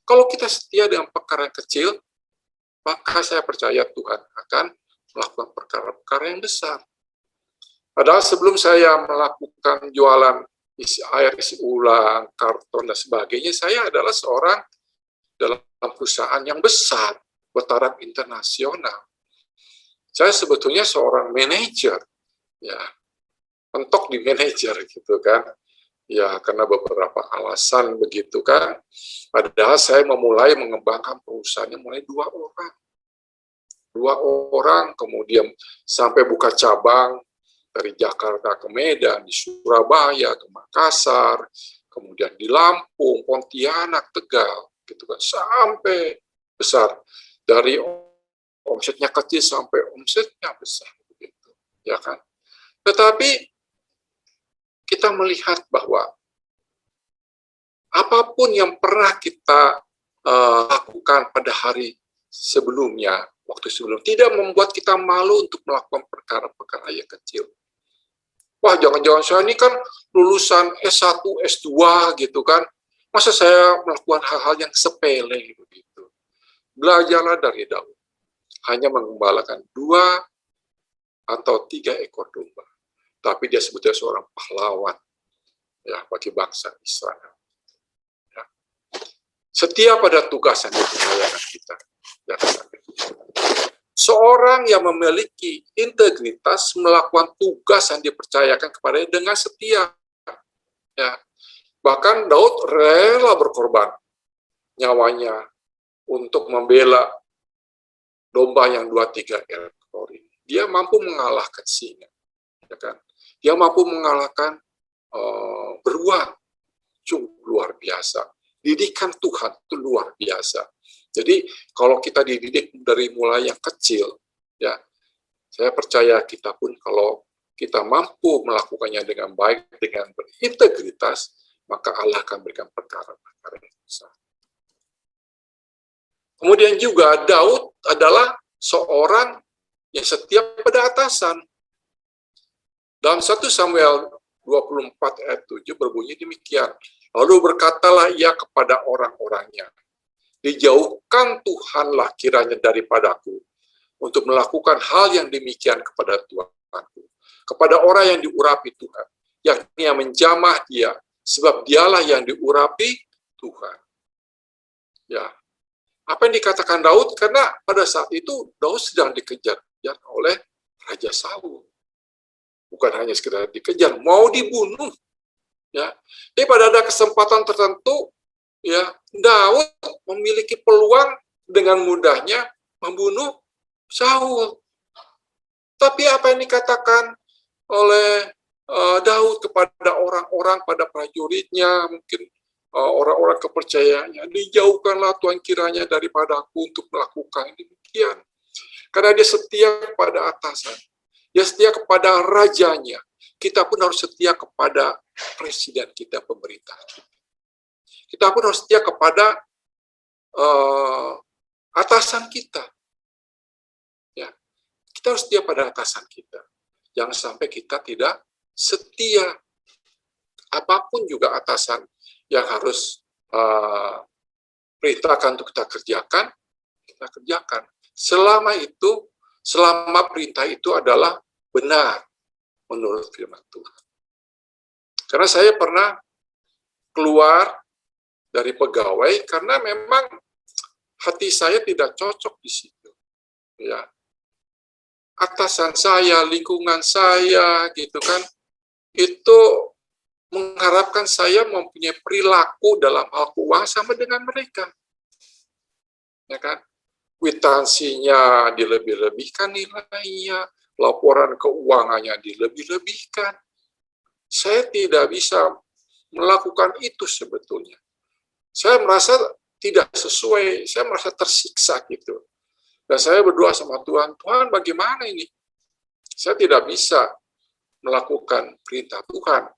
Kalau kita setia dengan perkara kecil, maka saya percaya Tuhan akan melakukan perkara-perkara yang besar. Padahal sebelum saya melakukan jualan air isi ulang, karton, dan sebagainya, saya adalah seorang dalam perusahaan yang besar, bertaraf internasional. Saya sebetulnya seorang manajer, ya, mentok di manajer gitu kan. Ya, karena beberapa alasan begitu kan. Padahal saya memulai mengembangkan perusahaannya mulai 2 orang. 2 orang, kemudian sampai buka cabang dari Jakarta ke Medan, di Surabaya ke Makassar, kemudian di Lampung, Pontianak, Tegal, gitu kan, sampai besar, dari omsetnya kecil sampai omsetnya besar, gitu, ya kan. Tetapi kita melihat bahwa apapun yang pernah kita lakukan pada hari sebelumnya, waktu sebelum, tidak membuat kita malu untuk melakukan perkara-perkara yang kecil. Wah, jangan-jangan saya ini kan lulusan S1, S2 gitu kan, masa saya melakukan hal-hal yang sepele begitu. Belajarlah dari Daud, hanya mengembalakan 2 atau 3 ekor domba, tapi dia sebetulnya seorang pahlawan ya bagi bangsa Israel. Ya. Setia pada tugas yang dipercayakan kita. Ya. Seorang yang memiliki integritas melakukan tugas yang dipercayakan kepadanya dengan setia. Ya. Bahkan Daud rela berkorban nyawanya untuk membela domba yang 2-3 ekor ini. Dia mampu mengalahkan singa, ya kan? Dia mampu mengalahkan beruang, sungguh luar biasa. Didikan Tuhan itu luar biasa. Jadi kalau kita dididik dari mulai yang kecil, ya, saya percaya kita pun kalau kita mampu melakukannya dengan baik, dengan berintegritas, maka Allah akan berikan perkara-perkara yang besar. Kemudian juga Daud adalah seorang yang setia pada atasan. Dalam 1 Samuel 24 ayat 7 berbunyi demikian. Lalu berkatalah ia kepada orang-orangnya, dijauhkan Tuhanlah kiranya daripadaku untuk melakukan hal yang demikian kepada Tuhanku, kepada orang yang diurapi Tuhan, yakni yang menjamah dia, sebab dialah yang diurapi Tuhan. Ya, apa yang dikatakan Daud? Karena pada saat itu Daud sedang dikejar oleh Raja Saul. Bukan hanya sekedar dikejar, mau dibunuh. Ya, jadi pada ada kesempatan tertentu, ya, Daud memiliki peluang dengan mudahnya membunuh Saul. Tapi apa yang dikatakan oleh Daud kepada orang-orang, pada prajuritnya, mungkin orang-orang kepercayaannya, dijauhkanlah Tuhan kiranya daripadaku untuk melakukan demikian. Karena dia setia kepada atasan, dia setia kepada rajanya. Kita pun harus setia kepada presiden kita, pemerintah kita. Kita pun harus setia kepada atasan kita. Ya, kita harus setia pada atasan kita. Jangan sampai kita tidak setia. Apapun juga atasan yang harus perintahkan untuk kita kerjakan, kita kerjakan. Selama perintah itu adalah benar menurut firman Tuhan. Karena saya pernah keluar dari pegawai karena memang hati saya tidak cocok di situ. Ya. Atasan saya, lingkungan saya, gitu kan, itu mengharapkan saya mempunyai perilaku dalam hal keuangan sama dengan mereka. Ya kan? Kwitansinya dilebih-lebihkan nilainya, laporan keuangannya dilebih-lebihkan. Saya tidak bisa melakukan itu sebetulnya. Saya merasa tidak sesuai, saya merasa tersiksa gitu. Dan saya berdoa sama Tuhan, Tuhan bagaimana ini? Saya tidak bisa melakukan perintah Tuhan.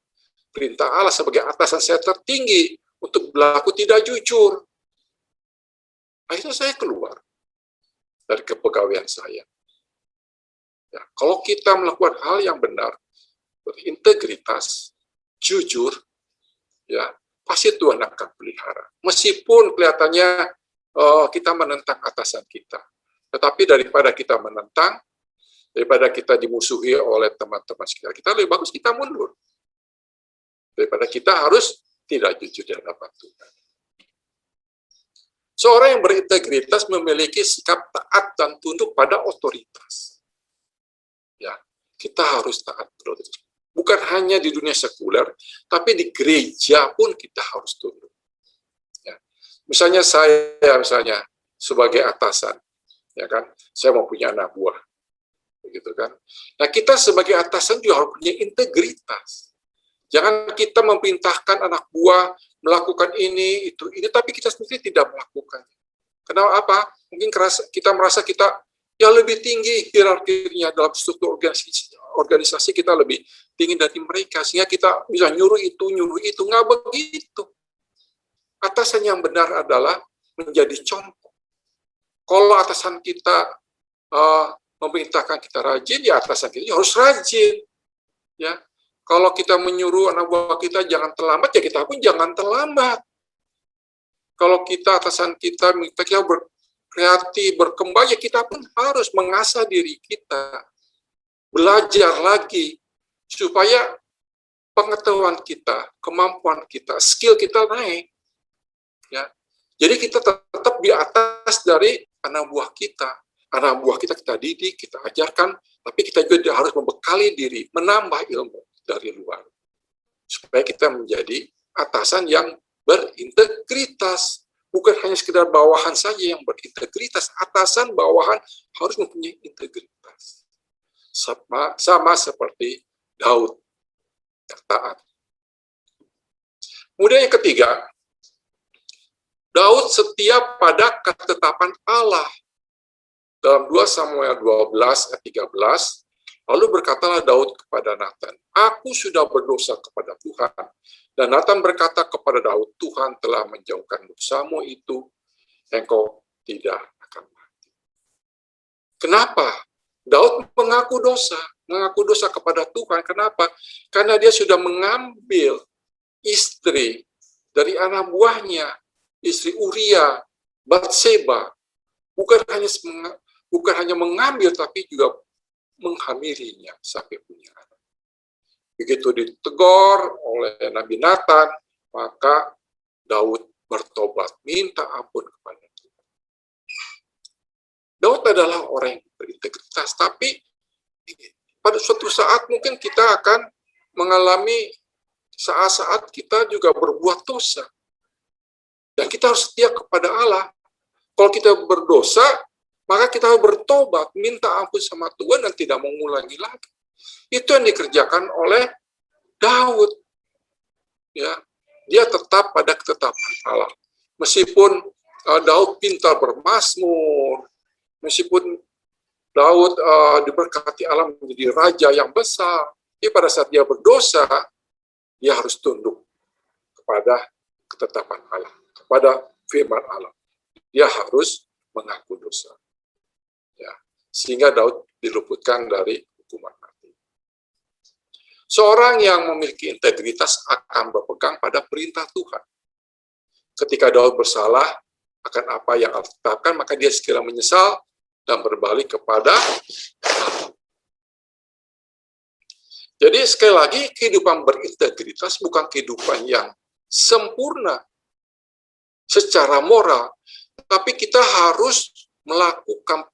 Perintah Allah sebagai atasan saya tertinggi untuk berlaku tidak jujur. Akhirnya saya keluar dari kepegawaian saya. Ya, kalau kita melakukan hal yang benar, berintegritas, jujur, ya pasti Tuhan akan pelihara. Meskipun kelihatannya kita menentang atasan kita, tetapi daripada kita menentang, daripada kita dimusuhi oleh teman-teman sekitar kita, lebih bagus kita mundur. Daripada kita harus tidak jujur di hadapan Tuhan. Seorang yang berintegritas memiliki sikap taat dan tunduk pada otoritas. Ya, kita harus taat pada otoritas. Bukan hanya di dunia sekuler, tapi di gereja pun kita harus tunduk. Ya. Misalnya saya, sebagai atasan, ya kan, saya mau punya anak buah. gitu kan. Nah, kita sebagai atasan juga harus punya integritas. Jangan kita memerintahkan anak buah melakukan ini, itu, tapi kita sendiri tidak melakukan. Kenapa? Mungkin kita merasa kita yang lebih tinggi hierarkinya dalam struktur organisasi kita lebih tinggi dari mereka, sehingga kita bisa nyuruh itu. Nggak begitu. Atasan yang benar adalah menjadi contoh. Kalau atasan kita memerintahkan kita rajin, ya atasan kita harus rajin. Ya, kalau kita menyuruh anak buah kita jangan terlambat, ya kita pun jangan terlambat. Kalau kita atasan kita minta kita berkreatif, berkembang, ya kita pun harus mengasah diri kita, belajar lagi supaya pengetahuan kita, kemampuan kita, skill kita naik. Ya, jadi kita tetap di atas dari anak buah kita. Anak buah kita didik, kita ajarkan, tapi kita juga harus membekali diri, menambah ilmu dari luar. Supaya kita menjadi atasan yang berintegritas. Bukan hanya sekedar bawahan saja yang berintegritas. Atasan, bawahan harus mempunyai integritas. Sama seperti Daud yang taat. Kemudian yang ketiga, Daud setia pada ketetapan Allah. Dalam 2 Samuel 12 ayat 13, lalu berkatalah Daud kepada Nathan, "Aku sudah berdosa kepada Tuhan." Dan Nathan berkata kepada Daud, "Tuhan telah menjauhkan dosamu itu, engkau tidak akan mati." Kenapa? Daud mengaku dosa kepada Tuhan. Kenapa? Karena dia sudah mengambil istri dari anak buahnya, istri Uria, Batseba. Bukan hanya mengambil, tapi juga menghamilinya sampai punya anak. Begitu ditegur oleh Nabi Nathan, maka Daud bertobat, minta ampun kepada Tuhan. Daud adalah orang yang berintegritas, tapi pada suatu saat mungkin kita akan mengalami saat-saat kita juga berbuat dosa. Dan kita harus setia kepada Allah. Kalau kita berdosa, maka kita harus bertobat, minta ampun sama Tuhan dan tidak mengulangi lagi. Itu yang dikerjakan oleh Daud. Ya, dia tetap pada ketetapan Allah. Meskipun Daud pintar bermazmur, meskipun Daud diberkati Allah menjadi raja yang besar, tapi pada saat dia berdosa, dia harus tunduk kepada ketetapan Allah, kepada firman Allah. Dia harus mengaku dosa. Ya, sehingga Daud diluputkan dari hukuman mati. Seorang yang memiliki integritas akan berpegang pada perintah Tuhan. Ketika Daud bersalah akan apa yang Allah tetapkan, maka dia segera menyesal dan berbalik kepada Allah. Jadi sekali lagi, kehidupan berintegritas bukan kehidupan yang sempurna secara moral, tapi kita harus melakukan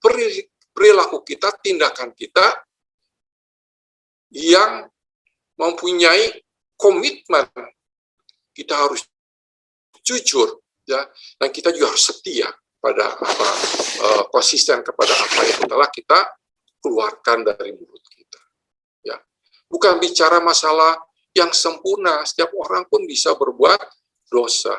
perilaku kita, tindakan kita yang mempunyai komitmen. Kita harus jujur, ya, dan kita juga harus setia pada konsisten kepada apa yang telah kita keluarkan dari mulut kita. Ya, bukan bicara masalah yang sempurna. Setiap orang pun bisa berbuat dosa.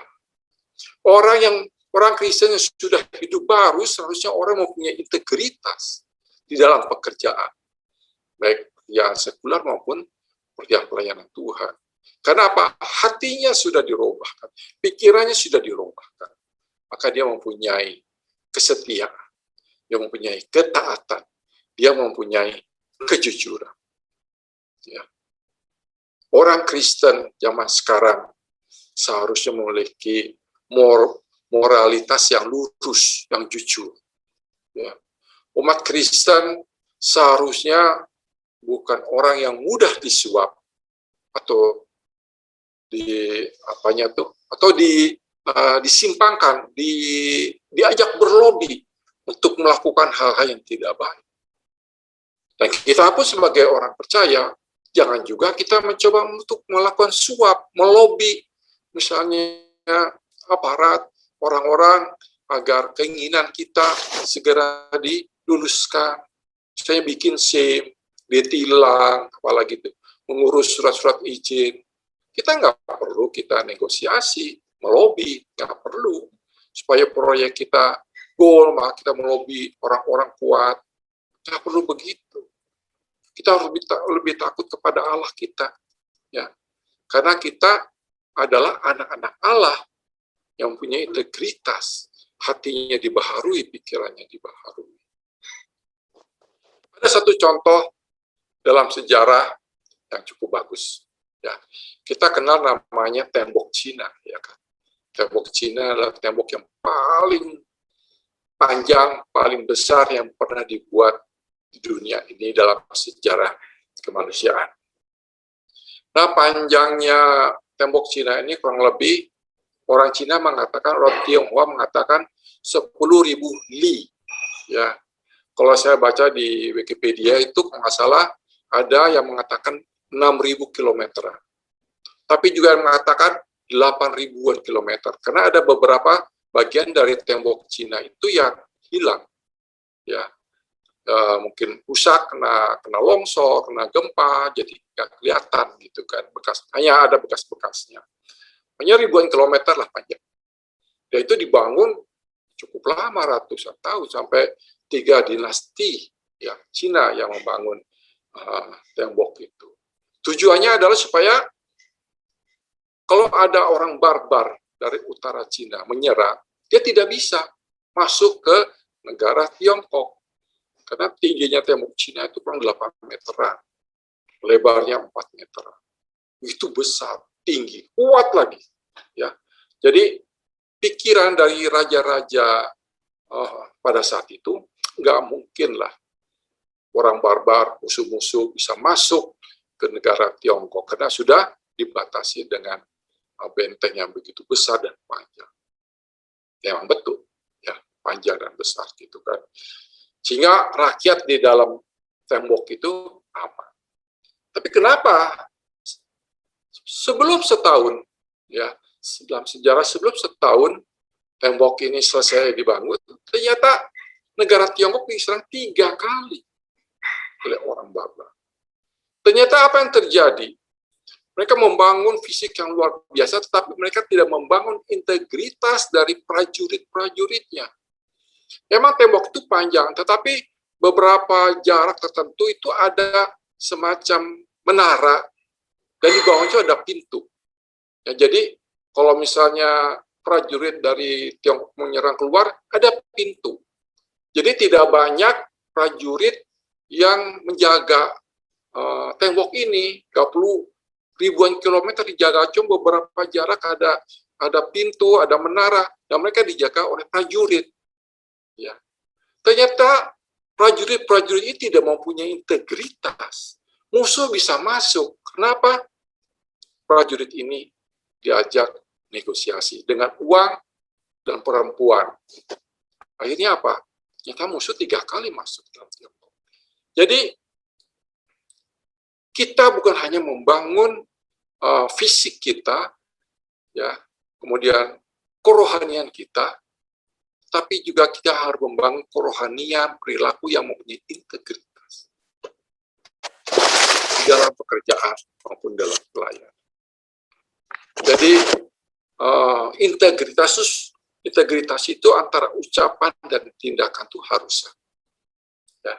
Orang Kristen yang sudah hidup baru seharusnya orang mempunyai integritas di dalam pekerjaan, baik pekerjaan sekular maupun pekerjaan pelayanan Tuhan. Karena apa? Hatinya sudah dirubahkan, pikirannya sudah dirubahkan. Maka dia mempunyai kesetiaan, dia mempunyai ketaatan, dia mempunyai kejujuran. Ya. Orang Kristen zaman sekarang seharusnya memiliki moralitas yang lurus, yang jujur. Ya. Umat Kristen seharusnya bukan orang yang mudah disuap atau disimpangkan, diajak berlobi untuk melakukan hal-hal yang tidak baik. Dan kita pun sebagai orang percaya, jangan juga kita mencoba untuk melakukan suap, melobi, misalnya aparat, orang-orang agar keinginan kita segera diluluskan, Saya bikin SIM, ditilang, apalagi itu, mengurus surat-surat izin. Kita nggak perlu kita negosiasi, melobi, nggak perlu. Supaya proyek kita goal, maka kita melobi orang-orang kuat. Nggak perlu begitu. Kita harus lebih takut kepada Allah kita. Ya. Karena kita adalah anak-anak Allah yang punya integritas. Hatinya dibaharui, pikirannya dibaharui. Ada satu contoh dalam sejarah yang cukup bagus. Ya, kita kenal namanya tembok Cina, ya kan? Tembok Cina adalah tembok yang paling panjang, paling besar yang pernah dibuat di dunia ini dalam sejarah kemanusiaan. Nah, panjangnya tembok Cina ini kurang lebih, orang Cina mengatakan, orang Tionghoa mengatakan 10.000 li. Ya, kalau saya baca di Wikipedia itu kalau nggak salah ada yang mengatakan 6.000 kilometer. Tapi juga yang mengatakan 8.000-an kilometer. Karena ada beberapa bagian dari tembok Cina itu yang hilang. Ya, mungkin rusak, kena longsor, kena gempa, jadi nggak kelihatan gitu kan bekas. Hanya ada bekas-bekasnya. Hanya ribuan kilometer lah panjang. Dan itu dibangun cukup lama, ratusan tahun, sampai 3 dinasti ya Cina yang membangun tembok itu. Tujuannya adalah supaya kalau ada orang barbar dari utara Cina menyerang, dia tidak bisa masuk ke negara Tiongkok. Karena tingginya tembok Cina itu kurang 8 meteran, lebarnya 4 meteran. Itu besar, tinggi, kuat lagi. Ya, jadi pikiran dari raja-raja pada saat itu nggak mungkin lah orang barbar, musuh-musuh bisa masuk ke negara Tiongkok karena sudah dibatasi dengan benteng yang begitu besar dan panjang. Memang betul, ya panjang dan besar gitu kan. Sehingga rakyat di dalam tembok itu aman. Tapi kenapa sebelum setahun, ya dalam sejarah sebelum setahun tembok ini selesai dibangun, ternyata negara Tiongkok diserang 3 kali oleh orang barbar. Ternyata apa yang terjadi? Mereka membangun fisik yang luar biasa, tetapi mereka tidak membangun integritas dari prajurit-prajuritnya. Memang tembok itu panjang, tetapi beberapa jarak tertentu itu ada semacam menara, dan di bawahnya ada pintu. Ya, jadi kalau misalnya prajurit dari Tiongkok menyerang keluar, ada pintu. Jadi tidak banyak prajurit yang menjaga tembok ini, 30 ribuan kilometer dijaga, cuma beberapa jarak ada pintu, ada menara, dan mereka dijaga oleh prajurit. Ya. Ternyata prajurit-prajurit ini tidak mempunyai integritas. Musuh bisa masuk. Kenapa? Prajurit ini diajak negosiasi dengan uang dan perempuan. Akhirnya apa? Ternyata musuh 3 kali masuk dalam Tiongkok. Jadi kita bukan hanya membangun fisik kita, ya, kemudian kerohanian kita, tapi juga kita harus membangun kerohanian, perilaku yang mempunyai integritas di dalam pekerjaan maupun dalam pelayanan. Jadi integritas itu antara ucapan dan tindakan itu harus. Ya.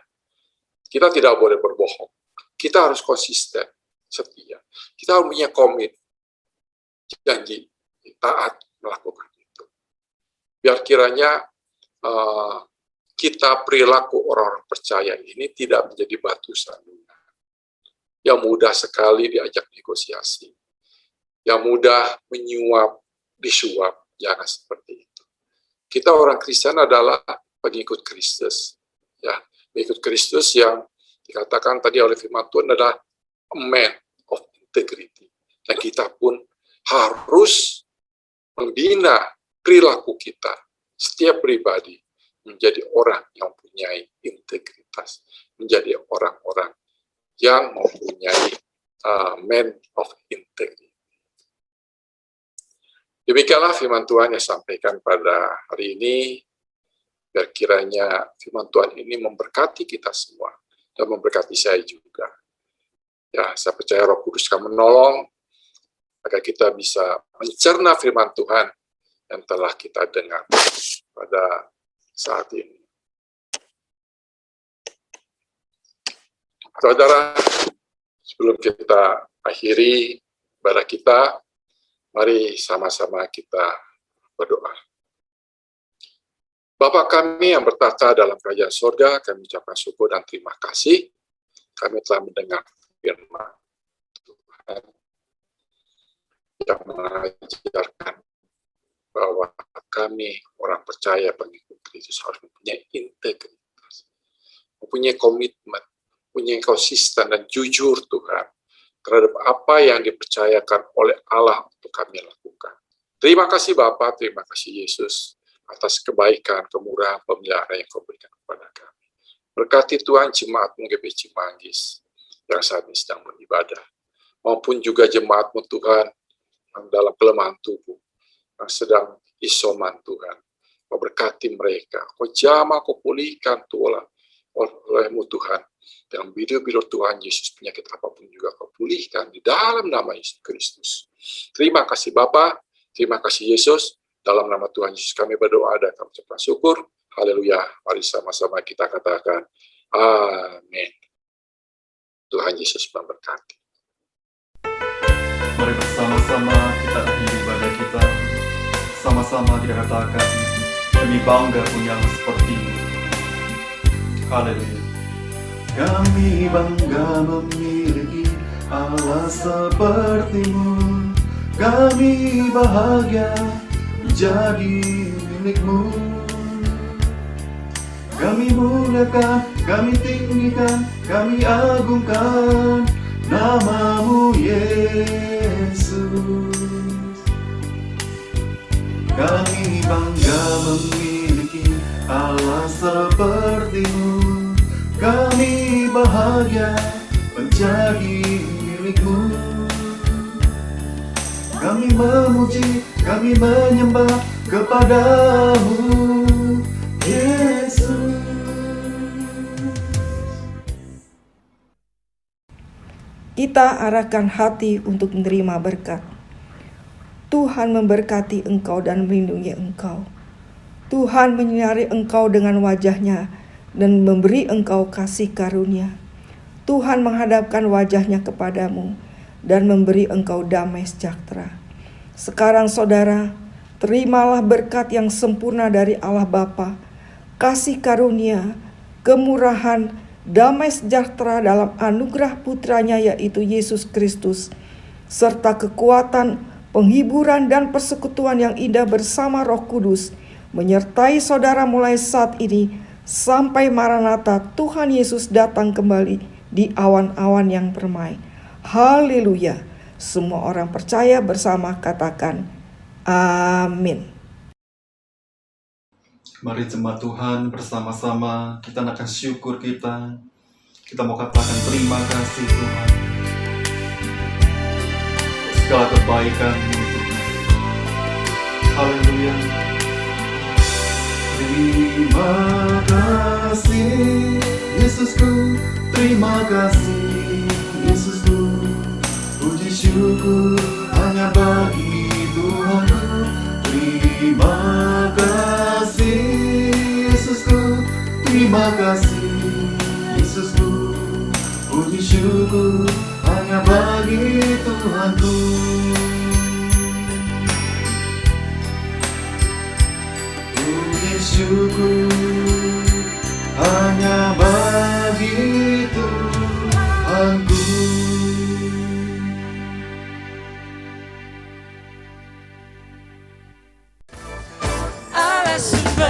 Kita tidak boleh berbohong. Kita harus konsisten, setia. Kita harus punya komit, janji, taat melakukan itu. Biar kiranya kita perilaku orang-orang percaya ini tidak menjadi batu sandungan yang mudah sekali diajak negosiasi, yang mudah menyuap, disuap. Jangan seperti itu. Kita orang Kristen adalah pengikut Kristus, ya, pengikut Kristus yang dikatakan tadi oleh firman Tuhan adalah a man of integrity. Dan kita pun harus membina perilaku kita, setiap pribadi menjadi orang yang mempunyai integritas, menjadi orang-orang yang mempunyai man of integrity. Demikianlah firman Tuhan yang sampaikan pada hari ini. Biar kiranya firman Tuhan ini memberkati kita semua. dan memberkati saya juga. Ya, saya percaya Roh Kudus akan menolong agar kita bisa mencerna firman Tuhan yang telah kita dengar pada saat ini. Saudara, sebelum kita akhiri ibadah kita, mari sama-sama kita berdoa. Bapa kami yang bertata dalam kerajaan surga, kami ucapkan syukur dan terima kasih. Kami telah mendengar firman Tuhan yang mengajarkan bahwa kami orang percaya pengikut Kristus harus mempunyai integritas, mempunyai komitmen, mempunyai konsisten dan jujur Tuhan terhadap apa yang dipercayakan oleh Allah untuk kami lakukan. Terima kasih Bapa, terima kasih Yesus atas kebaikan, kemurahan, pemeliharaan yang kau berikan kepada kami. Berkati Tuhan jemaat-Mu GBC Manggis yang saat ini sedang beribadah, maupun juga jemaat-Mu Tuhan yang dalam kelemahan tubuh, yang sedang isoman Tuhan. Kau berkati mereka, kau jamah, kau pulihkan Tuhan oleh-Mu Tuhan. Yang bidur-bidur Tuhan Yesus, penyakit apapun juga kau pulihkan di dalam nama Yesus Kristus. Terima kasih Bapa, terima kasih Yesus. Dalam nama Tuhan Yesus kami berdoa dan kami ucapkan syukur. Haleluya. Mari sama-sama kita katakan amin. Tuhan Yesus memberkati. Mari bersama-sama kita akhiri ibadah kita. Sama-sama kita katakan, kami bangga punya Allah seperti-Mu. Haleluya. Kami bangga memiliki Allah seperti-Mu. Kami bahagia menjadi milik-Mu. Kami muliakan, kami tinggikan, kami agungkan nama-Mu Yesus. Kami bangga memiliki Allah seperti-Mu. Kami bahagia menjadi milik-Mu. Kami memuji, kami menyembah kepada-Mu Yesus. Kita arahkan hati untuk menerima berkat. Tuhan memberkati engkau dan melindungi engkau. Tuhan menyinari engkau dengan wajah-Nya dan memberi engkau kasih karunia. Tuhan menghadapkan wajah-Nya kepadamu dan memberi engkau damai sejahtera. Sekarang saudara, terimalah berkat yang sempurna dari Allah Bapa, kasih karunia, kemurahan, damai sejahtera dalam anugerah putranya yaitu Yesus Kristus, serta kekuatan, penghiburan dan persekutuan yang indah bersama Roh Kudus, menyertai saudara mulai saat ini sampai Maranatha Tuhan Yesus datang kembali di awan-awan yang permai. Haleluya. Semua orang percaya bersama katakan amin. Mari jemaat Tuhan bersama-sama kita naikkan syukur kita. Kita mau katakan terima kasih Tuhan. Segala kebaikan-Mu Tuhan. Haleluya. Terima kasih Yesusku, terima kasih Yesusku. Puji syukur hanya bagi Tuhanku. Terima kasih Yesusku, terima kasih Yesusku. Puji syukur hanya bagi Tuhanku. Puji syukur hanya bagi Tuhanku. Allah sumber